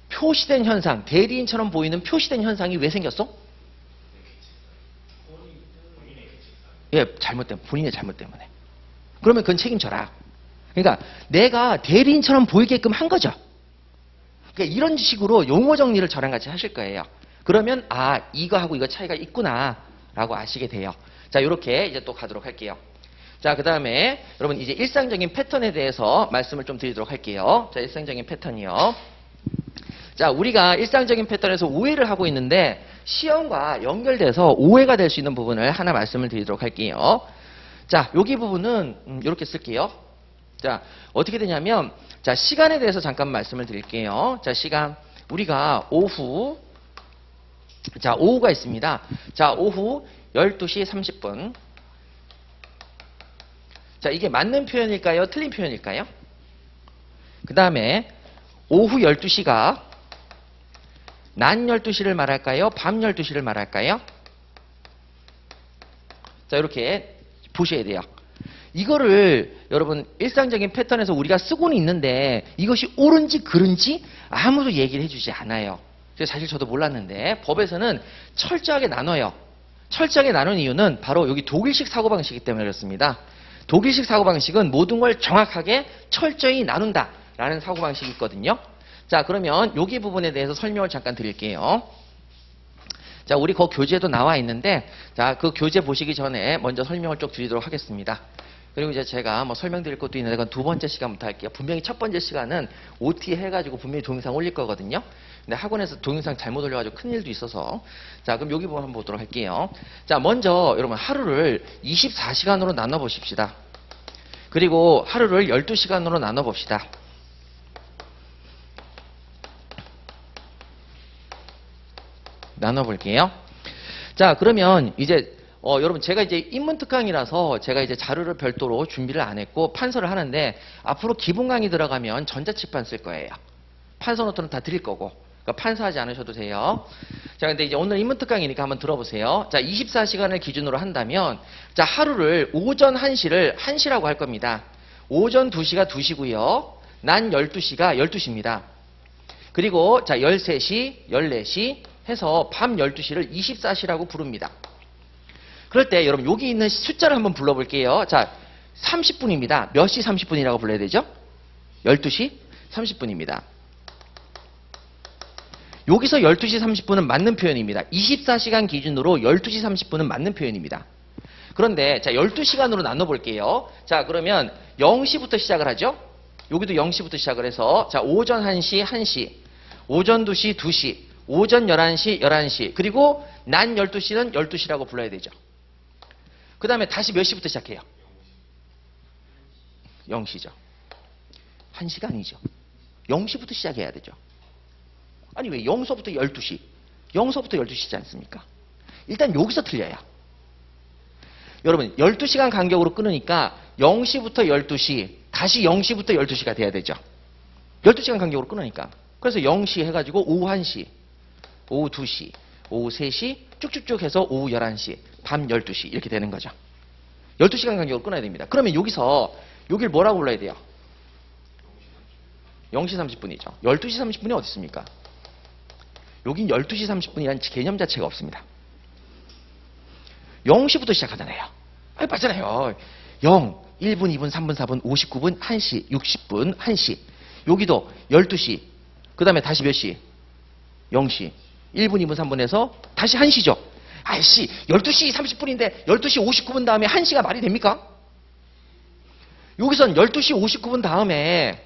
A: 표시된 현상, 대리인처럼 보이는 표시된 현상이 왜 생겼어? 예, 본인의 잘못 때문에. 그러면 그건 책임져라. 그러니까 내가 대리인처럼 보이게끔 한 거죠. 그러니까 이런 식으로 용어 정리를 저랑 같이 하실 거예요. 그러면 이거하고 이거 차이가 있구나 라고 아시게 돼요. 자, 이렇게 이제 또 가도록 할게요. 자, 그 다음에 여러분 이제 일상적인 패턴에 대해서 말씀을 좀 드리도록 할게요. 자, 일상적인 패턴이요. 자, 우리가 일상적인 패턴에서 오해를 하고 있는데 시험과 연결돼서 오해가 될 수 있는 부분을 하나 말씀을 드리도록 할게요. 자, 여기 부분은 이렇게 쓸게요. 자, 어떻게 되냐면 자, 시간에 대해서 잠깐 말씀을 드릴게요. 자, 시간 우리가 오후가 있습니다. 자, 오후 12시 30분. 자, 이게 맞는 표현일까요? 틀린 표현일까요? 그 다음에 오후 12시가 낮 12시를 말할까요? 밤 12시를 말할까요? 자, 이렇게 보셔야 돼요. 이거를 여러분 일상적인 패턴에서 우리가 쓰고는 있는데 이것이 옳은지 그른지 아무도 얘기를 해주지 않아요. 사실 저도 몰랐는데 법에서는 철저하게 나눠요. 철저하게 나눈 이유는 바로 여기 독일식 사고방식이기 때문에 그렇습니다. 독일식 사고방식은 모든 걸 정확하게 철저히 나눈다라는 사고방식이 있거든요. 자, 그러면 여기 부분에 대해서 설명을 잠깐 드릴게요. 자, 우리 그 교재도 나와 있는데 자, 그 교재 보시기 전에 먼저 설명을 쭉 드리도록 하겠습니다. 그리고 이제 제가 뭐 설명드릴 것도 있는데 그건 두 번째 시간부터 할게요. 분명히 첫 번째 시간은 OT 해가지고 분명히 동영상 올릴 거거든요. 근데 학원에서 동영상 잘못 올려가지고 큰일도 있어서 자, 그럼 여기 부분 한번 보도록 할게요. 자, 먼저 여러분 하루를 24시간으로 나눠 보십시다. 그리고 하루를 12시간으로 나눠 봅시다. 나눠 볼게요. 자, 그러면 이제 여러분 제가 이제 인문 특강이라서 제가 이제 자료를 별도로 준비를 안 했고 판서를 하는데 앞으로 기본 강의 들어가면 전자칠판 쓸 거예요. 판서 노트는 다 드릴 거고. 그러니까 판서하지 않으셔도 돼요. 자, 근데 이제 오늘 인문 특강이니까 한번 들어보세요. 자, 24시간을 기준으로 한다면 자, 하루를 오전 1시를 1시라고 할 겁니다. 오전 2시가 2시고요. 낮 12시가 12시입니다. 그리고 자, 13시, 14시 해서 밤 12시를 24시라고 부릅니다. 그럴 때 여러분 여기 있는 숫자를 한번 불러볼게요. 자, 30분입니다. 몇 시 30분이라고 불러야 되죠? 12시 30분입니다. 여기서 12시 30분은 맞는 표현입니다. 24시간 기준으로 12시 30분은 맞는 표현입니다. 그런데 자, 12시간으로 나눠볼게요. 자, 그러면 0시부터 시작을 하죠. 여기도 0시부터 시작을 해서 자, 오전 1시 1시, 오전 2시 2시, 오전 11시 11시, 그리고 낮 12시는 12시라고 불러야 되죠. 그 다음에 다시 몇 시부터 시작해요? 0시죠. 1시가 아니죠. 0시부터 시작해야 되죠. 아니 왜 0서부터 12시? 0서부터 12시지 않습니까? 일단 여기서 틀려요. 여러분 12시간 간격으로 끊으니까 0시부터 12시, 다시 0시부터 12시가 돼야 되죠. 12시간 간격으로 끊으니까. 그래서 0시 해가지고 오후 1시, 오후 2시, 오후 3시, 쭉쭉쭉 해서 오후 11시, 밤 12시 이렇게 되는 거죠. 12시간 간격으로 끊어야 됩니다. 그러면 여기서 여길 뭐라고 불러야 돼요? 0시 30분이죠. 12시 30분이 어디 있습니까? 여긴 12시 30분이라는 개념 자체가 없습니다. 0시부터 시작하잖아요. 아니, 맞잖아요. 0, 1분, 2분, 3분, 4분, 59분, 1시, 60분, 1시. 여기도 12시. 그 다음에 다시 몇 시? 0시. 1분, 2분, 3분에서 다시 1시죠. 아이씨, 12시 30분인데 12시 59분 다음에 1시가 말이 됩니까? 여기선 12시 59분 다음에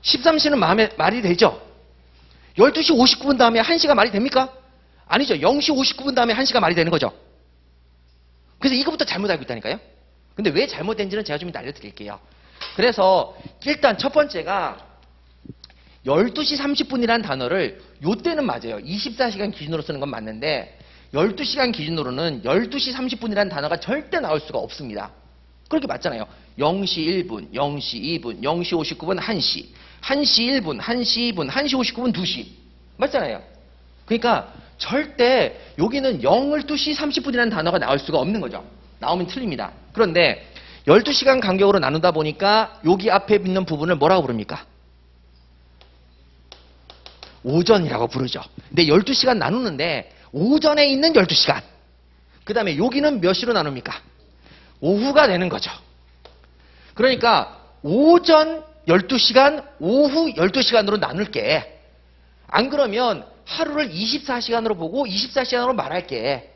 A: 13시는 말이 되죠? 12시 59분 다음에 1시가 말이 됩니까? 아니죠. 0시 59분 다음에 1시가 말이 되는 거죠. 그래서 이거부터 잘못 알고 있다니까요. 근데 왜 잘못된지는 제가 좀 이따 알려드릴게요. 그래서 일단 첫 번째가 12시 30분이라는 단어를 요때는 맞아요. 24시간 기준으로 쓰는 건 맞는데 12시간 기준으로는 12시 30분이라는 단어가 절대 나올 수가 없습니다. 그렇게 맞잖아요. 0시 1분, 0시 2분, 0시 59분 1시, 1시 1분, 1시 2분, 1시 59분 2시. 맞잖아요. 그러니까 절대 여기는 12시 30분이라는 단어가 나올 수가 없는 거죠. 나오면 틀립니다. 그런데 12시간 간격으로 나누다 보니까 여기 앞에 있는 부분을 뭐라고 부릅니까? 오전이라고 부르죠. 근데 12시간 나누는데 오전에 있는 12시간. 그 다음에 여기는 몇 시로 나눕니까? 오후가 되는 거죠. 그러니까 오전 12시간, 오후 12시간으로 나눌게. 안 그러면 하루를 24시간으로 보고 24시간으로 말할게.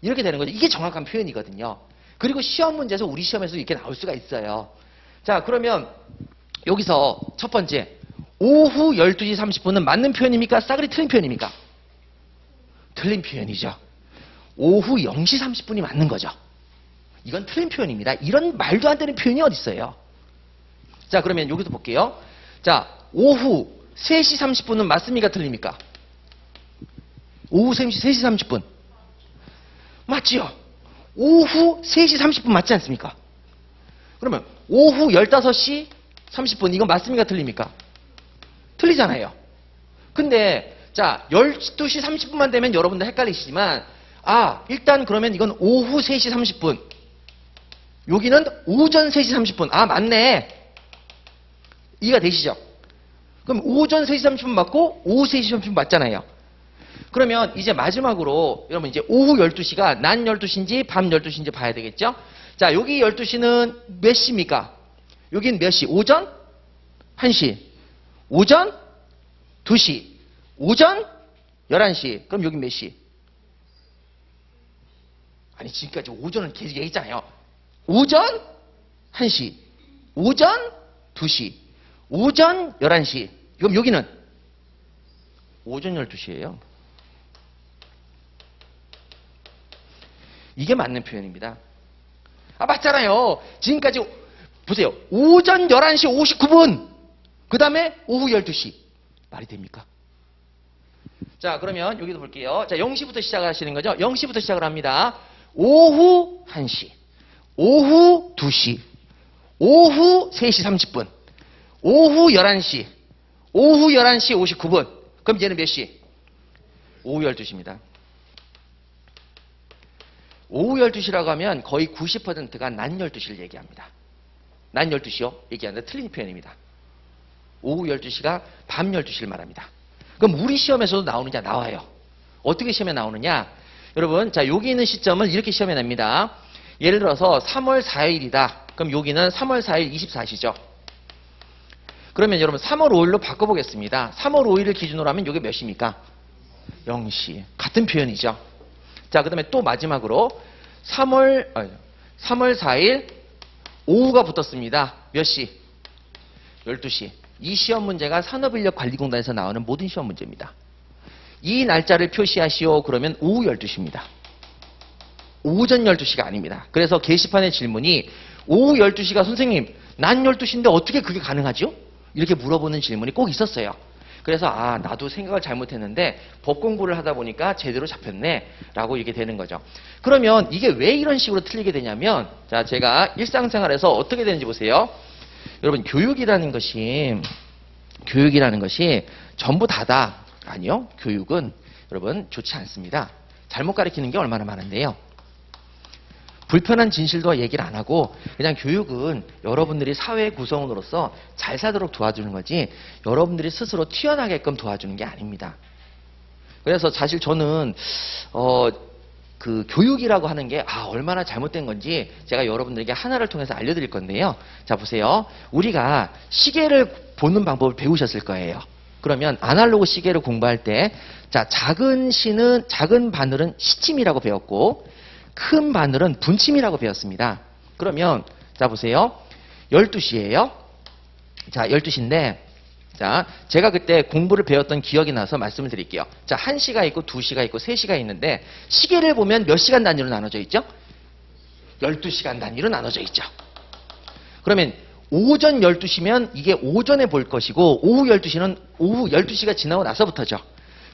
A: 이렇게 되는 거죠. 이게 정확한 표현이거든요. 그리고 시험 문제에서 우리 시험에서 이렇게 나올 수가 있어요. 자, 그러면 여기서 첫 번째, 오후 12시 30분은 맞는 표현입니까? 싸그리 틀린 표현입니까? 틀린 표현이죠. 오후 0시 30분이 맞는 거죠. 이건 틀린 표현입니다. 이런 말도 안 되는 표현이 어디 있어요? 자, 그러면 여기도 볼게요. 자, 오후 3시 30분은 맞습니까? 틀립니까? 오후 3시 30분. 맞지요? 오후 3시 30분 맞지 않습니까? 그러면 오후 15시 30분 이건 맞습니까? 틀립니까? 틀리잖아요. 근데 자, 12시 30분만 되면 여러분들 헷갈리시지만 일단 그러면 이건 오후 3시 30분. 여기는 오전 3시 30분. 맞네. 이해가 되시죠? 그럼 오전 3시 30분 맞고 오후 3시 30분 맞잖아요. 그러면 이제 마지막으로 여러분 이제 오후 12시가 낮 12시인지 밤 12시인지 봐야 되겠죠? 자, 여기 12시는 몇 시입니까? 여긴 몇 시? 오전 1시. 오전 2시. 오전 11시. 그럼 여긴 몇 시? 아니, 지금까지 오전은 계속 얘기했잖아요. 오전 1시. 오전 2시. 오전 11시. 그럼 여기는 오전 12시예요. 이게 맞는 표현입니다. 맞잖아요. 지금까지 보세요. 오전 11시 59분. 그 다음에 오후 12시. 말이 됩니까? 자, 그러면 여기도 볼게요. 자, 0시부터 시작하시는 거죠? 0시부터 시작을 합니다. 오후 1시, 오후 2시, 오후 3시 30분, 오후 11시, 오후 11시 59분. 그럼 얘는 몇 시? 오후 12시입니다. 오후 12시라고 하면 거의 90%가 낮 12시를 얘기합니다. 낮 12시요? 얘기하는데 틀린 표현입니다. 오후 12시가 밤 12시를 말합니다. 그럼 우리 시험에서도 나오느냐? 나와요. 어떻게 시험에 나오느냐? 여러분, 자, 여기 있는 시점을 이렇게 시험에 냅니다. 예를 들어서 3월 4일이다. 그럼 여기는 3월 4일 24시죠. 그러면 여러분 3월 5일로 바꿔보겠습니다. 3월 5일을 기준으로 하면 이게 몇 시입니까? 0시. 같은 표현이죠. 자, 그 다음에 또 마지막으로 3월 4일 오후가 붙었습니다. 몇 시? 12시. 이 시험 문제가 산업인력관리공단에서 나오는 모든 시험 문제입니다. 이 날짜를 표시하시오. 그러면 오후 12시입니다. 오전 12시가 아닙니다. 그래서 게시판의 질문이 오후 12시가 선생님 낮 12시인데 어떻게 그게 가능하죠? 이렇게 물어보는 질문이 꼭 있었어요. 그래서 아, 나도 생각을 잘못했는데 법 공부를 하다 보니까 제대로 잡혔네 라고 이렇게 되는 거죠. 그러면 이게 왜 이런 식으로 틀리게 되냐면, 자, 제가 일상생활에서 어떻게 되는지 보세요. 여러분, 교육이라는 것이 전부 다다. 아니요. 교육은 여러분 좋지 않습니다. 잘못 가르치는 게 얼마나 많은데요. 불편한 진실도 얘기를 안 하고 그냥 교육은 여러분들이 사회 구성원으로서 잘 살도록 도와주는 거지 여러분들이 스스로 튀어나게끔 도와주는 게 아닙니다. 그래서 사실 저는 그 교육이라고 하는 게 얼마나 잘못된 건지 제가 여러분들에게 하나를 통해서 알려드릴 건데요. 자, 보세요. 우리가 시계를 보는 방법을 배우셨을 거예요. 그러면 아날로그 시계를 공부할 때, 자, 작은 바늘은 시침이라고 배웠고 큰 바늘은 분침이라고 배웠습니다. 그러면 자, 보세요. 12시예요. 자, 12시인데 자, 제가 그때 공부를 배웠던 기억이 나서 말씀을 드릴게요. 자, 1시가 있고 2시가 있고 3시가 있는데 시계를 보면 몇 시간 단위로 나눠져 있죠? 12시간 단위로 나눠져 있죠. 그러면 오전 12시면 이게 오전에 볼 것이고 오후 12시는 오후 12시가 지나고 나서부터죠.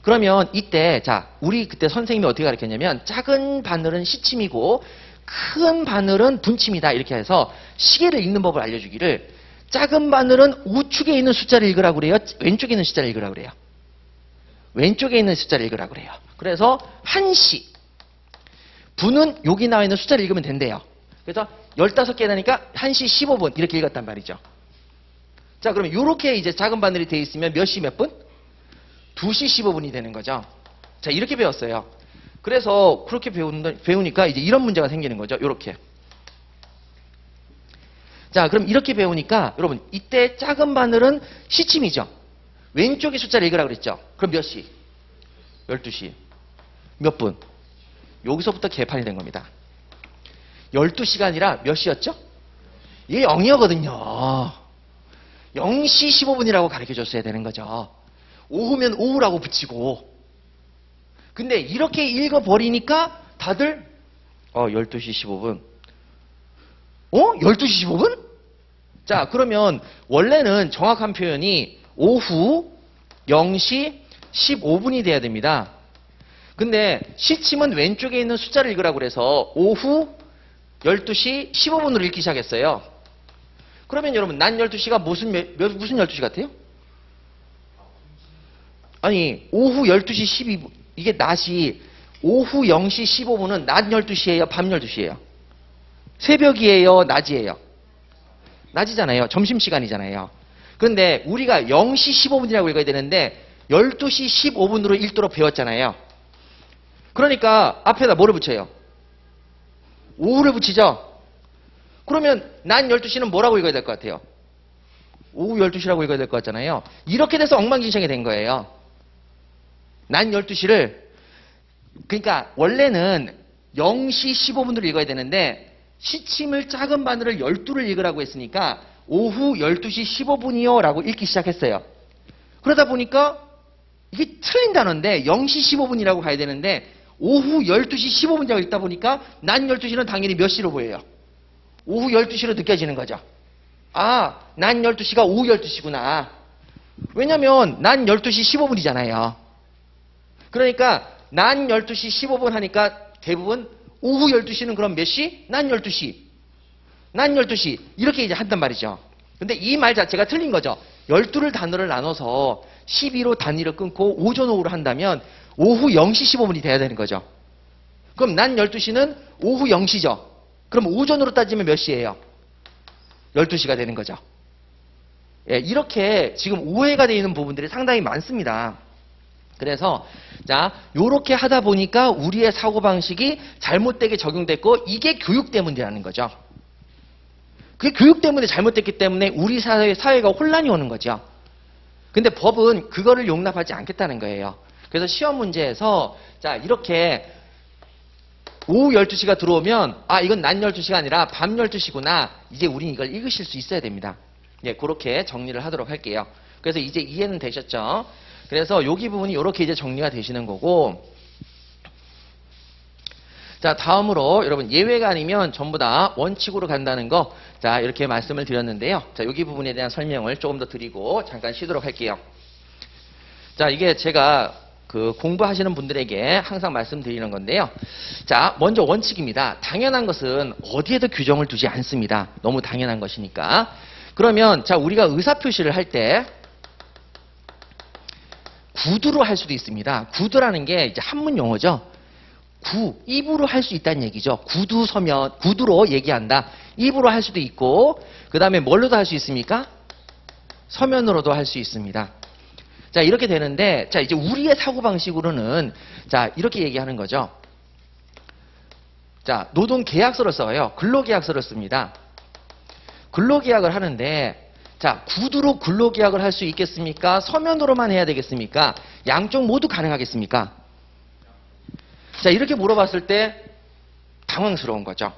A: 그러면 이때 자, 우리 그때 선생님이 어떻게 가르쳤냐면 작은 바늘은 시침이고 큰 바늘은 분침이다 이렇게 해서 시계를 읽는 법을 알려주기를 작은 바늘은 우측에 있는 숫자를 읽으라고 그래요? 왼쪽에 있는 숫자를 읽으라고 그래요? 왼쪽에 있는 숫자를 읽으라고 그래요. 그래서 1시 분은 여기 나와 있는 숫자를 읽으면 된대요. 그래서 15개라니까 1시 15분 이렇게 읽었단 말이죠. 자, 그러면 이렇게 이제 작은 바늘이 돼 있으면 몇 시 몇 분? 2시 15분이 되는 거죠. 자, 이렇게 배웠어요. 그래서 그렇게 배우니까 이제 이런 문제가 생기는 거죠. 이렇게. 자, 그럼 이렇게 배우니까 여러분 이때 작은 바늘은 시침이죠. 왼쪽의 숫자를 읽으라고 그랬죠. 그럼 몇 시? 12시. 몇 분? 여기서부터 개판이 된 겁니다. 12시가 아니라 몇 시였죠? 이게 0이거든요. 0시 15분이라고 가르쳐줬어야 되는 거죠. 오후면 오후라고 붙이고. 근데 이렇게 읽어버리니까 다들 12시 15분. 12시 15분? 자, 그러면 원래는 정확한 표현이 오후 0시 15분이 돼야 됩니다. 근데 시침은 왼쪽에 있는 숫자를 읽으라고 그래서 오후 12시 15분으로 읽기 시작했어요. 그러면 여러분 낮 12시가 무슨 12시 같아요? 아니, 오후 12시 12분. 이게 낮이 오후 0시 15분은 낮 12시예요? 밤 12시예요? 새벽이에요? 낮이에요? 낮이잖아요. 점심시간이잖아요. 그런데 우리가 0시 15분이라고 읽어야 되는데 12시 15분으로 읽도록 배웠잖아요. 그러니까 앞에다 뭐를 붙여요? 오후를 붙이죠? 그러면 낮 12시는 뭐라고 읽어야 될 것 같아요? 오후 12시라고 읽어야 될 것 같잖아요. 이렇게 돼서 엉망진창이 된 거예요. 낮 12시를 그러니까 원래는 0시 15분으로 읽어야 되는데 시침을 작은 바늘을 12를 읽으라고 했으니까 오후 12시 15분이요 라고 읽기 시작했어요. 그러다 보니까 이게 틀린 단어인데 0시 15분이라고 가야 되는데 오후 12시 15분이라고 읽다 보니까 낮 12시는 당연히 몇 시로 보여요? 오후 12시로 느껴지는 거죠. 아, 낮 12시가 오후 12시구나. 왜냐면 낮 12시 15분이잖아요. 그러니까 낮 12시 15분 하니까 대부분 오후 12시는 그럼 몇 시? 낮 12시. 낮 12시. 이렇게 이제 한단 말이죠. 근데 이 말 자체가 틀린 거죠. 12를 단어를 나눠서 12로 단위를 끊고 오전 오후로 한다면 오후 0시 15분이 돼야 되는 거죠. 그럼 낮 12시는 오후 0시죠. 그럼 오전으로 따지면 몇 시예요? 12시가 되는 거죠. 예, 이렇게 지금 오해가 되어 있는 부분들이 상당히 많습니다. 그래서 자, 요렇게 하다 보니까 우리의 사고방식이 잘못되게 적용됐고 이게 교육 때문이라는 거죠. 그게 교육 때문에 잘못됐기 때문에 우리 사회가 혼란이 오는 거죠. 근데 법은 그거를 용납하지 않겠다는 거예요. 그래서 시험 문제에서 자, 이렇게 오후 12시가 들어오면 아, 이건 낮 12시가 아니라 밤 12시구나. 이제 우린 이걸 읽으실 수 있어야 됩니다. 예, 그렇게 정리를 하도록 할게요. 그래서 이제 이해는 되셨죠? 그래서 여기 부분이 이렇게 이제 정리가 되시는 거고, 자, 다음으로 여러분 예외가 아니면 전부 다 원칙으로 간다는 거, 자, 이렇게 말씀을 드렸는데요. 자, 여기 부분에 대한 설명을 조금 더 드리고 잠깐 쉬도록 할게요. 자, 이게 제가 그 공부하시는 분들에게 항상 말씀드리는 건데요. 자, 먼저 원칙입니다. 당연한 것은 어디에도 규정을 두지 않습니다. 너무 당연한 것이니까. 그러면 자, 우리가 의사표시를 할 때 구두로 할 수도 있습니다. 구두라는 게 이제 한문 용어죠. 입으로 할 수 있다는 얘기죠. 구두 서면, 구두로 얘기한다. 입으로 할 수도 있고, 그 다음에 뭘로도 할 수 있습니까? 서면으로도 할 수 있습니다. 자, 이렇게 되는데, 자, 이제 우리의 사고방식으로는, 자, 이렇게 얘기하는 거죠. 자, 노동계약서를 써요. 근로계약서를 씁니다. 근로계약을 하는데, 자, 구두로 근로계약을 할 수 있겠습니까? 서면으로만 해야 되겠습니까? 양쪽 모두 가능하겠습니까? 자, 이렇게 물어봤을 때 당황스러운 거죠.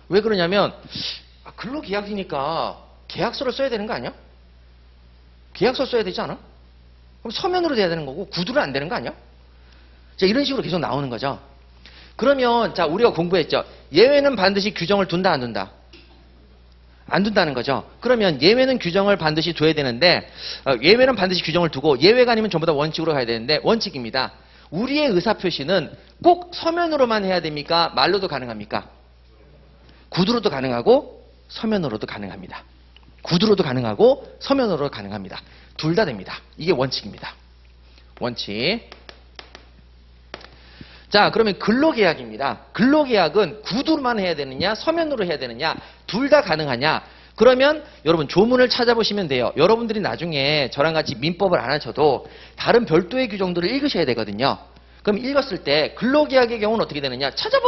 A: 왜 그러냐면 근로계약이니까 계약서를 써야 되는 거 아니야? 계약서 써야 되지 않아? 그럼 서면으로 돼야 되는 거고 구두는 안 되는 거 아니야? 자, 이런 식으로 계속 나오는 거죠. 그러면 자, 우리가 공부했죠. 예외는 반드시 규정을 둔다 안 둔다? 안 둔다는 거죠. 그러면 예외는 규정을 반드시 둬야 되는데 예외는 반드시 규정을 두고 예외가 아니면 전부 다 원칙으로 가야 되는데 원칙입니다. 우리의 의사표시는 꼭 서면으로만 해야 됩니까? 말로도 가능합니까? 구두로도 가능하고 서면으로도 가능합니다. 구두로도 가능하고 서면으로도 가능합니다. 둘 다 됩니다. 이게 원칙입니다. 원칙. 자, 그러면 근로계약입니다. 근로계약은 구두로만 해야 되느냐 서면으로 해야 되느냐 둘 다 가능하냐. 그러면 여러분 조문을 찾아보시면 돼요. 여러분들이 나중에 저랑 같이 민법을 안 하셔도 다른 별도의 규정들을 읽으셔야 되거든요. 그럼 읽었을 때 근로계약의 경우는 어떻게 되느냐 찾아봐.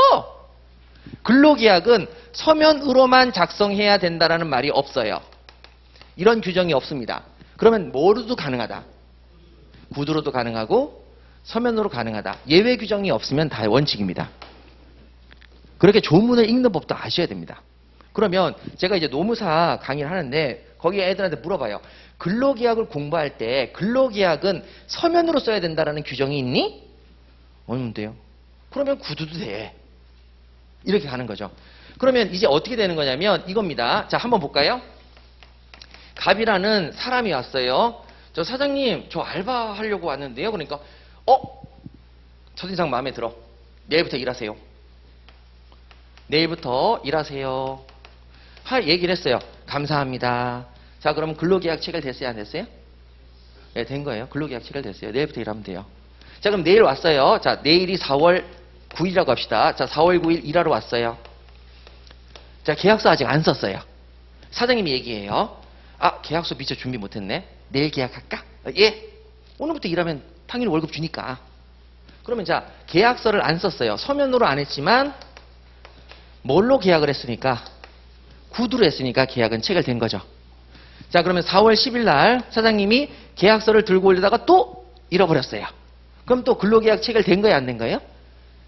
A: 근로계약은 서면으로만 작성해야 된다라는 말이 없어요. 이런 규정이 없습니다. 그러면 뭐로도 가능하다. 구두로도 가능하고 서면으로 가능하다. 예외 규정이 없으면 다 원칙입니다. 그렇게 조문을 읽는 법도 아셔야 됩니다. 그러면 제가 이제 노무사 강의를 하는데 거기 애들한테 물어봐요. 근로계약을 공부할 때 근로계약은 서면으로 써야 된다라는 규정이 있니? 없는데요. 그러면 구두도 돼. 이렇게 가는 거죠. 그러면 이제 어떻게 되는 거냐면 이겁니다. 자, 한번 볼까요? 갑이라는 사람이 왔어요. 저 사장님, 저 알바하려고 왔는데요. 그러니까 첫인상 마음에 들어. 내일부터 일하세요. 내일부터 일하세요. 얘기를 했어요. 감사합니다. 자, 그럼 근로계약 체결됐어요? 안 됐어요? 네, 된 거예요. 근로계약 체결됐어요. 내일부터 일하면 돼요. 자, 그럼 내일 왔어요. 자, 내일이 4월 9일이라고 합시다. 자, 4월 9일 일하러 왔어요. 자, 계약서 아직 안 썼어요. 사장님이 얘기해요. 아, 계약서 미처 준비 못했네. 내일 계약할까? 예. 오늘부터 일하면 당연히 월급 주니까. 그러면 자, 계약서를 안 썼어요. 서면으로 안 했지만 뭘로 계약을 했으니까? 구두로 했으니까 계약은 체결된 거죠. 자, 그러면 4월 10일 날 사장님이 계약서를 들고 오려다가 또 잃어버렸어요. 그럼 또 근로계약 체결된 거예요? 안 된 거예요?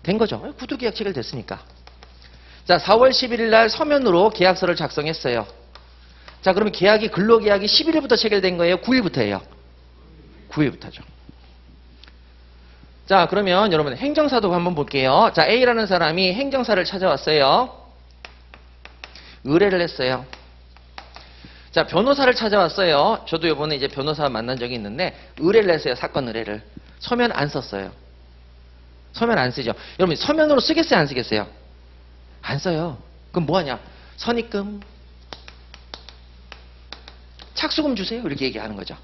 A: 된 거죠. 구두계약 체결됐으니까. 자, 4월 11일 날 서면으로 계약서를 작성했어요. 자, 그러면 근로계약이 11일부터 체결된 거예요? 9일부터예요? 9일부터죠. 자, 그러면 여러분 행정사도 한번 볼게요. 자, A라는 사람이 행정사를 찾아왔어요. 의뢰를 했어요. 자, 변호사를 찾아왔어요. 저도 이번에 이제 변호사 만난 적이 있는데 의뢰를 했어요. 사건 의뢰를. 서면 안 썼어요. 서면 안 쓰죠. 여러분 서면으로 쓰겠어요, 안 쓰겠어요? 안 써요. 그럼 뭐 하냐? 선입금, 착수금 주세요. 이렇게 얘기하는 거죠.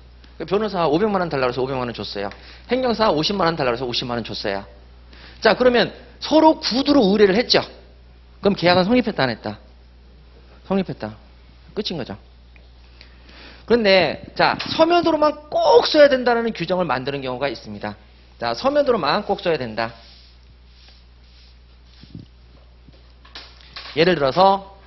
A: 변호사 500만 원 달라고 해서 500만 원 줬어요. 행정사 50만 원 달라고 해서 50만 원 줬어요. 자, 그러면 서로 구두로 의뢰를 했죠. 그럼 계약은 성립했다, 안 했다? 성립했다. 끝인 거죠. 그런데 자, 서면으로만 꼭 써야 된다는 규정을 만드는 경우가 있습니다. 자, 서면으로만 꼭 써야 된다. 예를 들어서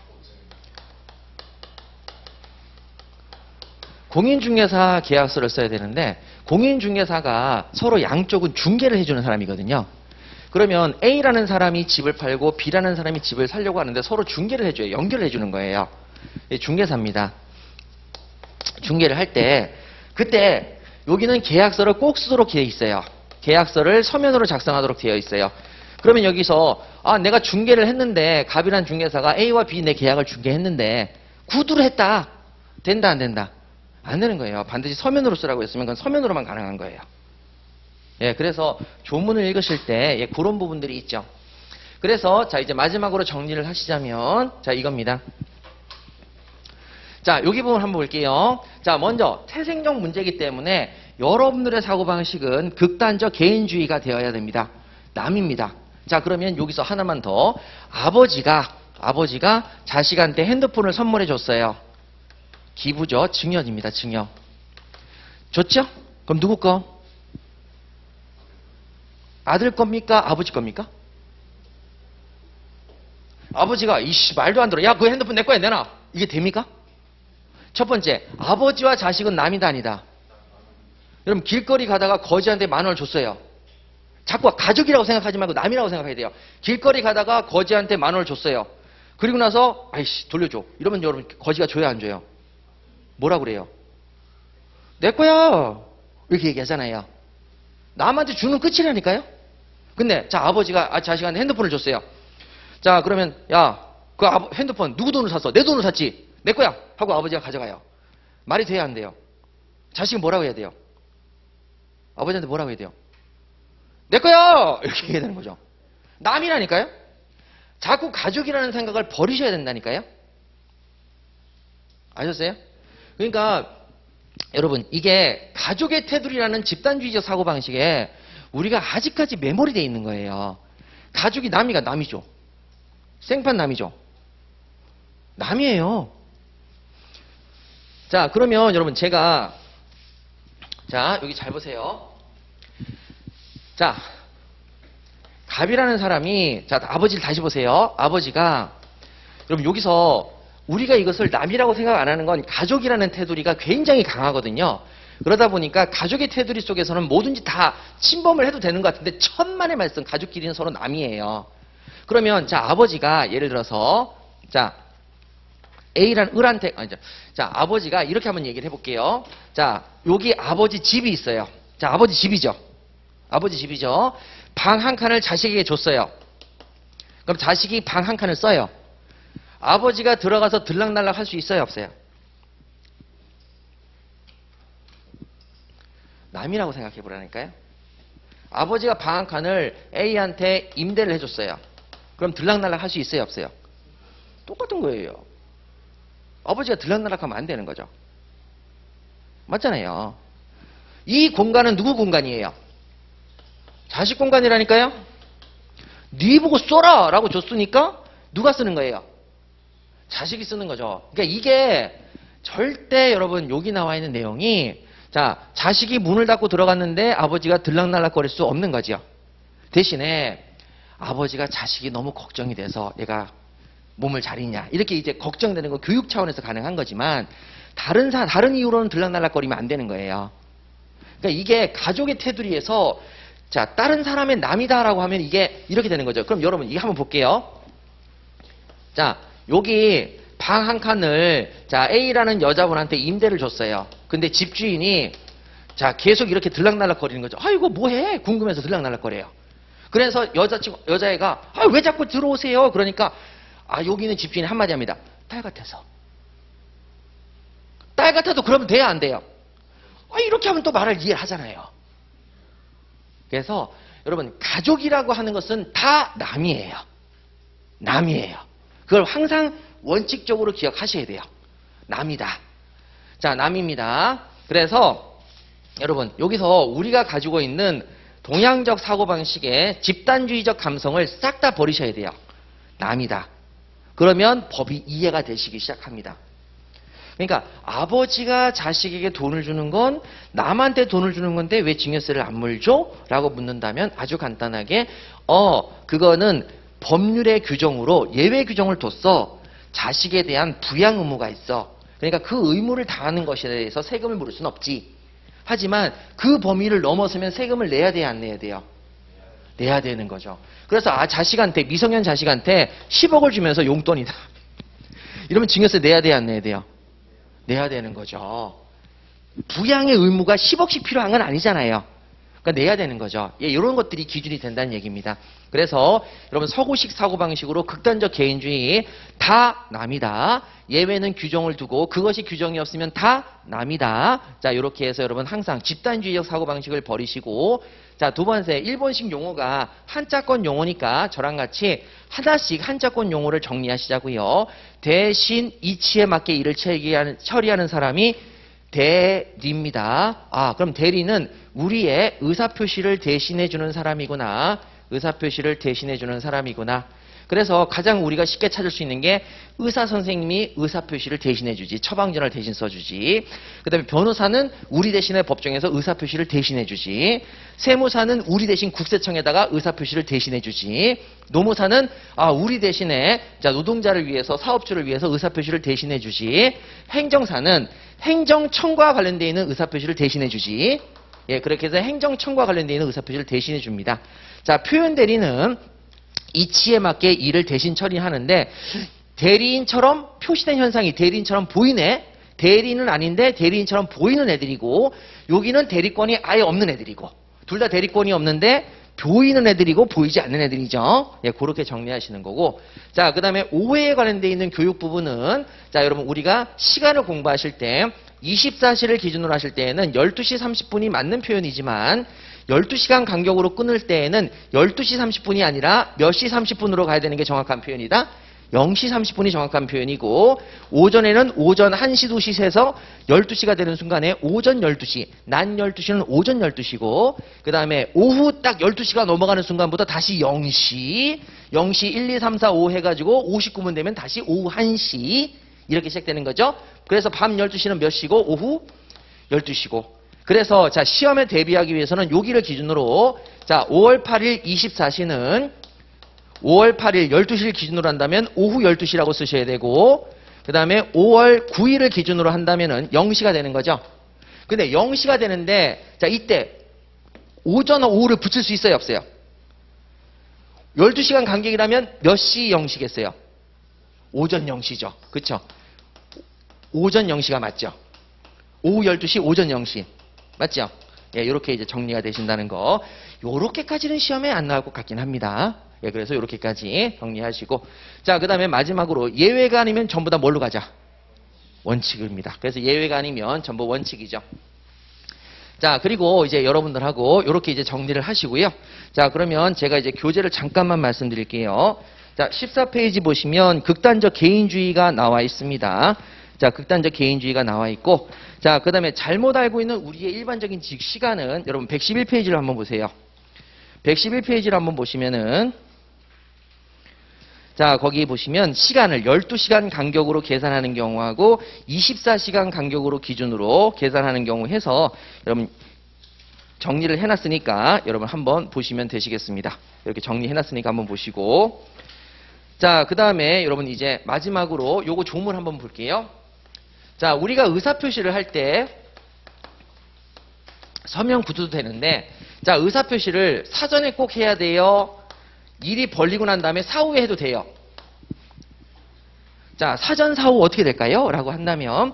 A: 공인중개사 계약서를 써야 되는데 공인중개사가 서로 양쪽은 중개를 해주는 사람이거든요. 그러면 A라는 사람이 집을 팔고 B라는 사람이 집을 사려고 하는데 서로 중개를 해줘요. 연결을 해주는 거예요. 중개사입니다. 중개를 할 때 그때 여기는 계약서를 꼭 쓰도록 되어 있어요. 계약서를 서면으로 작성하도록 되어 있어요. 그러면 여기서 내가 중개를 했는데 갑이라는 중개사가 A와 B 내 계약을 중개했는데 구두를 했다. 된다, 안 된다? 안 되는 거예요. 반드시 서면으로 쓰라고 했으면 그건 서면으로만 가능한 거예요. 예, 그래서 조문을 읽으실 때 그런 부분들이 있죠. 그래서 자, 이제 마지막으로 정리를 하시자면 자, 이겁니다. 자, 여기 부분 한번 볼게요. 자, 먼저 태생적 문제이기 때문에 여러분들의 사고방식은 극단적 개인주의가 되어야 됩니다. 남입니다. 자, 그러면 여기서 하나만 더. 아버지가 자식한테 핸드폰을 선물해 줬어요. 기부죠. 증여입니다. 증여. 줬죠? 그럼 누구 거? 아들 겁니까? 아버지 겁니까? 아버지가 이씨 말도 안 들어. 야, 그 핸드폰 내 거야, 내놔. 이게 됩니까? 첫 번째, 아버지와 자식은 남이다, 아니다? 여러분 길거리 가다가 거지한테 10,000원을 줬어요. 자꾸 가족이라고 생각하지 말고 남이라고 생각해야 돼요. 길거리 가다가 거지한테 10,000원을 줬어요. 그리고 나서 아이씨 돌려줘. 이러면 여러분 거지가 줘야 안 줘요? 뭐라 그래요? 내 거야. 이렇게 얘기하잖아요. 남한테 주는 끝이라니까요. 근데 자, 아버지가 자식한테 핸드폰을 줬어요. 자, 그러면 야, 그 핸드폰 누구 돈으로 샀어? 내 돈으로 샀지. 내 거야 하고 아버지가 가져가요. 말이 돼야 안 돼요? 자식은 뭐라고 해야 돼요? 아버지한테 뭐라고 해야 돼요? 내 거야! 이렇게 얘기해야 되는 거죠. 남이라니까요? 자꾸 가족이라는 생각을 버리셔야 된다니까요? 아셨어요? 그러니까 여러분 이게 가족의 테두리라는 집단주의적 사고방식에 우리가 아직까지 메모리되어 있는 거예요. 가족이 남이죠. 생판 남이죠. 남이에요. 자, 그러면 여러분 제가 자, 여기 잘 보세요. 자, 갑이라는 사람이 자, 아버지를 다시 보세요. 아버지가 여러분 여기서 우리가 이것을 남이라고 생각 안 하는 건 가족이라는 테두리가 굉장히 강하거든요. 그러다 보니까 가족의 테두리 속에서는 뭐든지 다 침범을 해도 되는 것 같은데 천만의 말씀 가족끼리는 서로 남이에요. 그러면 자, 아버지가 예를 들어서 자, A라는 을한테 자, 아버지가 이렇게 한번 얘기를 해볼게요. 자, 여기 아버지 집이 있어요. 자, 아버지 집이죠. 아버지 집이죠. 방 한 칸을 자식에게 줬어요. 그럼 자식이 방 한 칸을 써요. 아버지가 들어가서 들락날락 할 수 있어요, 없어요? 남이라고 생각해 보라니까요. 아버지가 방 한 칸을 A한테 임대를 해줬어요. 그럼 들락날락 할 수 있어요, 없어요? 똑같은 거예요. 아버지가 들락날락하면 안 되는 거죠. 맞잖아요. 이 공간은 누구 공간이에요? 자식 공간이라니까요. 네 보고 써라 라고 줬으니까 누가 쓰는 거예요? 자식이 쓰는 거죠. 그러니까 이게 절대 여러분 여기 나와 있는 내용이 자, 자식이 문을 닫고 들어갔는데 아버지가 들락날락 거릴 수 없는 거죠. 대신에 아버지가 자식이 너무 걱정이 돼서 얘가 몸을 잘 있냐 이렇게 이제 걱정되는 거 교육 차원에서 가능한 거지만 다른 이유로는 들락날락거리면 안 되는 거예요. 그러니까 이게 가족의 테두리에서 자, 다른 사람의 남이다라고 하면 이게 이렇게 되는 거죠. 그럼 여러분 이거 한번 볼게요. 자, 여기 방 한 칸을 자, A라는 여자분한테 임대를 줬어요. 근데 집주인이 자, 계속 이렇게 들락날락거리는 거죠. 아이고 뭐해? 궁금해서 들락날락거려요. 그래서 여자애가 왜 자꾸 들어오세요? 그러니까 여기 있는 집주인이 한마디 합니다. 딸 같아서. 딸 같아도 그러면 돼야 안 돼요? 이렇게 하면 또 말을 이해를 하잖아요. 그래서 여러분 가족이라고 하는 것은 다 남이에요. 남이에요. 그걸 항상 원칙적으로 기억하셔야 돼요. 남이다. 자, 남입니다. 그래서 여러분 여기서 우리가 가지고 있는 동양적 사고방식의 집단주의적 감성을 싹 다 버리셔야 돼요. 남이다. 그러면 법이 이해가 되시기 시작합니다. 그러니까 아버지가 자식에게 돈을 주는 건 남한테 돈을 주는 건데 왜 증여세를 안 물죠? 라고 묻는다면 아주 간단하게 그거는 법률의 규정으로 예외 규정을 뒀어. 자식에 대한 부양 의무가 있어. 그러니까 그 의무를 다하는 것에 대해서 세금을 물을 수는 없지. 하지만 그 범위를 넘어서면 세금을 내야 돼야 안 내야 돼요? 내야 되는 거죠. 그래서 자식한테 미성년 자식한테 10억을 주면서 용돈이다. 이러면 증여세 내야 돼야 안 내야 돼요? 내야 되는 거죠. 부양의 의무가 10억씩 필요한 건 아니잖아요. 그러니까 내야 되는 거죠. 예, 이런 것들이 기준이 된다는 얘기입니다. 그래서 여러분 서구식 사고방식으로 극단적 개인주의 다 남이다. 예외는 규정을 두고 그것이 규정이 없으면 다 남이다. 자, 이렇게 해서 여러분 항상 집단주의적 사고방식을 버리시고 자, 두 번째 일본식 용어가 한자권 용어니까 저랑 같이 하나씩 한자권 용어를 정리하시자고요. 대신 이치에 맞게 일을 처리하는 사람이 대리입니다. 그럼 대리는 우리의 의사표시를 대신해주는 사람이구나. 의사표시를 대신해주는 사람이구나. 그래서 가장 우리가 쉽게 찾을 수 있는 게 의사 선생님이 의사표시를 대신해주지. 처방전을 대신 써주지. 그 다음에 변호사는 우리 대신에 법정에서 의사표시를 대신해주지. 세무사는 우리 대신 국세청에다가 의사표시를 대신해주지. 노무사는 우리 대신에 노동자를 위해서 사업주를 위해서 의사표시를 대신해주지. 행정사는 행정청과 관련되어 있는 의사표시를 대신해주지. 예, 그렇게 해서 행정청과 관련되어 있는 의사표시를 대신해줍니다. 자, 표현 대리는 이치에 맞게 일을 대신 처리하는데 대리인처럼 표시된 현상이 대리인처럼 보이네. 대리인은 아닌데 대리인처럼 보이는 애들이고 여기는 대리권이 아예 없는 애들이고 둘 다 대리권이 없는데 보이는 애들이고 보이지 않는 애들이죠. 예, 그렇게 정리하시는 거고. 자, 그 다음에 오해에 관련되어 있는 교육 부분은 자, 여러분 우리가 시간을 공부하실 때 24시를 기준으로 하실 때에는 12시 30분이 맞는 표현이지만 12시간 간격으로 끊을 때에는 12시 30분이 아니라 몇 시 30분으로 가야 되는 게 정확한 표현이다. 0시 30분이 정확한 표현이고 오전에는 오전 1시, 2시 세서 12시가 되는 순간에 오전 12시, 낮 12시는 오전 12시고 그 다음에 오후 딱 12시가 넘어가는 순간부터 다시 0시, 0시 1, 2, 3, 4, 5 해가지고 59분 되면 다시 오후 1시 이렇게 시작되는 거죠. 그래서 밤 12시는 몇 시고 오후 12시고 그래서 자 시험에 대비하기 위해서는 여기를 기준으로 자 5월 8일 24시는 5월 8일 12시를 기준으로 한다면 오후 12시라고 쓰셔야 되고 그 다음에 5월 9일을 기준으로 한다면은 0시가 되는 거죠. 근데 0시가 되는데 자 이때 오전과 오후를 붙일 수 있어요 없어요? 12시간 간격이라면 몇 시 0시겠어요? 오전 0시죠. 그쵸? 오전 0시가 맞죠? 오후 12시 오전 0시 맞죠? 예, 이렇게 이제 정리가 되신다는 거. 요렇게까지는 시험에 안 나올 것 같긴 합니다. 예, 그래서 이렇게까지 정리하시고 자, 그 다음에 마지막으로 예외가 아니면 전부 다 뭘로 가자? 원칙입니다. 그래서 예외가 아니면 전부 원칙이죠. 자, 그리고 이제 여러분들하고 이렇게 이제 정리를 하시고요. 자, 그러면 제가 이제 교재를 잠깐만 말씀드릴게요. 자, 14페이지 보시면 극단적 개인주의가 나와 있습니다. 자, 극단적 개인주의가 나와 있고 자, 그 다음에 잘못 알고 있는 우리의 일반적인 시간은 여러분 111페이지를 한번 보세요. 111페이지를 한번 보시면은 자, 거기 보시면 시간을 12시간 간격으로 계산하는 경우하고 24시간 간격으로 기준으로 계산하는 경우 해서 여러분 정리를 해놨으니까 여러분 한번 보시면 되시겠습니다. 이렇게 정리해놨으니까 한번 보시고 자, 그 다음에 여러분 이제 마지막으로 요거 조문 한번 볼게요. 자, 우리가 의사표시를 할 때 서면 구두도 되는데 자, 의사표시를 사전에 꼭 해야 돼요? 일이 벌리고 난 다음에 사후에 해도 돼요? 자, 사전 사후 어떻게 될까요? 라고 한다면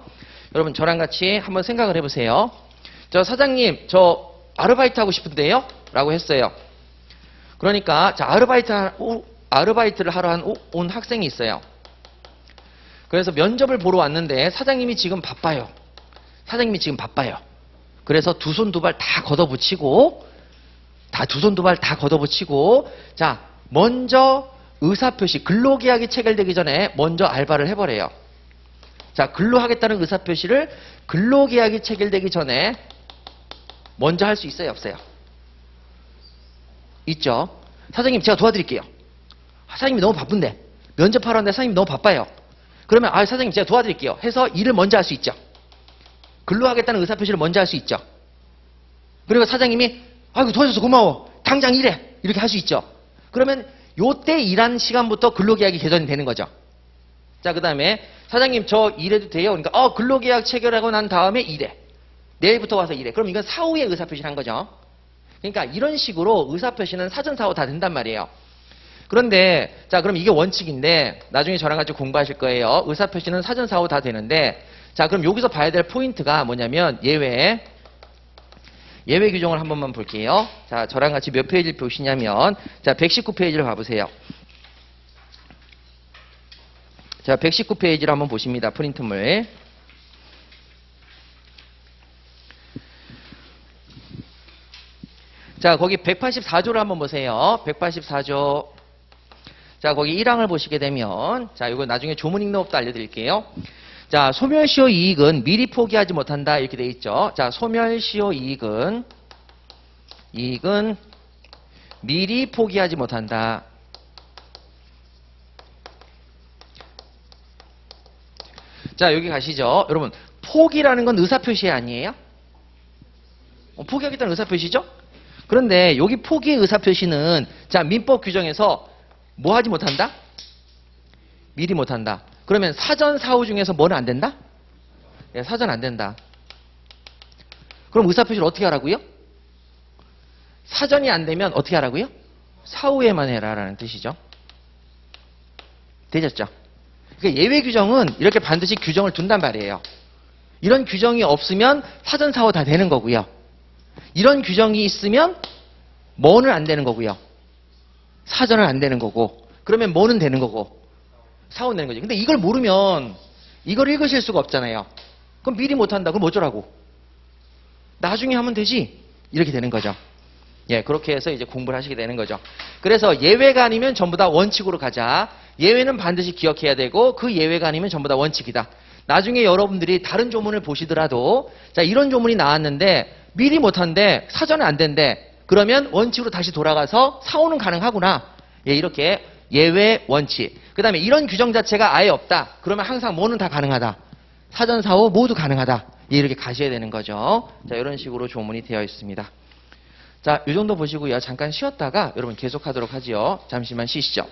A: 여러분 저랑 같이 한번 생각을 해보세요. 저 사장님 저 아르바이트 하고 싶은데요? 라고 했어요. 그러니까 자, 아르바이트를 하러 온 학생이 있어요. 그래서 면접을 보러 왔는데 사장님이 지금 바빠요. 사장님이 지금 바빠요. 그래서 두 손 두 발 다 걷어붙이고 다 두 손 두 발 다 걷어붙이고 자 먼저 의사표시 근로계약이 체결되기 전에 먼저 알바를 해버려요. 자 근로하겠다는 의사표시를 근로계약이 체결되기 전에 먼저 할 수 있어요 없어요? 있죠. 사장님 제가 도와드릴게요. 사장님이 너무 바쁜데 면접하러 왔는데 사장님이 너무 바빠요. 그러면 사장님 제가 도와드릴게요 해서 일을 먼저 할 수 있죠. 근로하겠다는 의사표시를 먼저 할 수 있죠. 그리고 사장님이 아이고 도와줘서 고마워 당장 일해 이렇게 할 수 있죠. 그러면 요때 일한 시간부터 근로계약이 개정이 되는 거죠. 자 그 다음에 사장님 저 일해도 돼요? 그러니까 근로계약 체결하고 난 다음에 일해. 내일부터 와서 일해. 그럼 이건 사후에 의사표시를 한 거죠. 그러니까 이런 식으로 의사표시는 사전사후 다 된단 말이에요. 그런데 자 그럼 이게 원칙인데 나중에 저랑 같이 공부하실 거예요. 의사표시는 사전사후 다 되는데 자 그럼 여기서 봐야 될 포인트가 뭐냐면 예외 규정을 한 번만 볼게요. 자 저랑 같이 몇 페이지를 보시냐면 자 119페이지를 봐보세요. 자 119페이지를 한번 보십니다. 프린트물. 자 거기 184조를 한번 보세요. 184조. 자 거기 1항을 보시게 되면 자 이거 나중에 조문 읽는 법도 알려드릴게요. 자 소멸시효 이익은 미리 포기하지 못한다 이렇게 돼 있죠. 자 소멸시효 이익은 미리 포기하지 못한다. 자 여기 가시죠. 여러분 포기라는 건 의사표시 아니에요? 포기하겠다는 의사표시죠? 그런데 여기 포기의 의사표시는 자 민법 규정에서 뭐 하지 못한다? 미리 못한다. 그러면 사전 사후 중에서 뭐는 안 된다? 네, 사전 안 된다. 그럼 의사표시를 어떻게 하라고요? 사전이 안 되면 어떻게 하라고요? 사후에만 해라라는 뜻이죠. 되셨죠? 그러니까 예외 규정은 이렇게 반드시 규정을 둔단 말이에요. 이런 규정이 없으면 사전 사후 다 되는 거고요. 이런 규정이 있으면 뭐는 안 되는 거고요. 사전은 안 되는 거고. 그러면 뭐는 되는 거고. 사후는 되는 거죠. 근데 이걸 모르면 이걸 읽으실 수가 없잖아요. 그럼 미리 못한다. 그럼 어쩌라고? 나중에 하면 되지. 이렇게 되는 거죠. 예, 그렇게 해서 이제 공부를 하시게 되는 거죠. 그래서 예외가 아니면 전부 다 원칙으로 가자. 예외는 반드시 기억해야 되고 그 예외가 아니면 전부 다 원칙이다. 나중에 여러분들이 다른 조문을 보시더라도 자 이런 조문이 나왔는데 미리 못한데 사전에 안 된대. 그러면 원칙으로 다시 돌아가서 사후는 가능하구나. 예, 이렇게 예외 원칙. 그 다음에 이런 규정 자체가 아예 없다. 그러면 항상 뭐는 다 가능하다. 사전 사후 모두 가능하다. 예, 이렇게 가셔야 되는 거죠. 자 이런 식으로 조문이 되어 있습니다. 자, 이 정도 보시고요. 잠깐 쉬었다가 여러분 계속하도록 하지요. 잠시만 쉬시죠.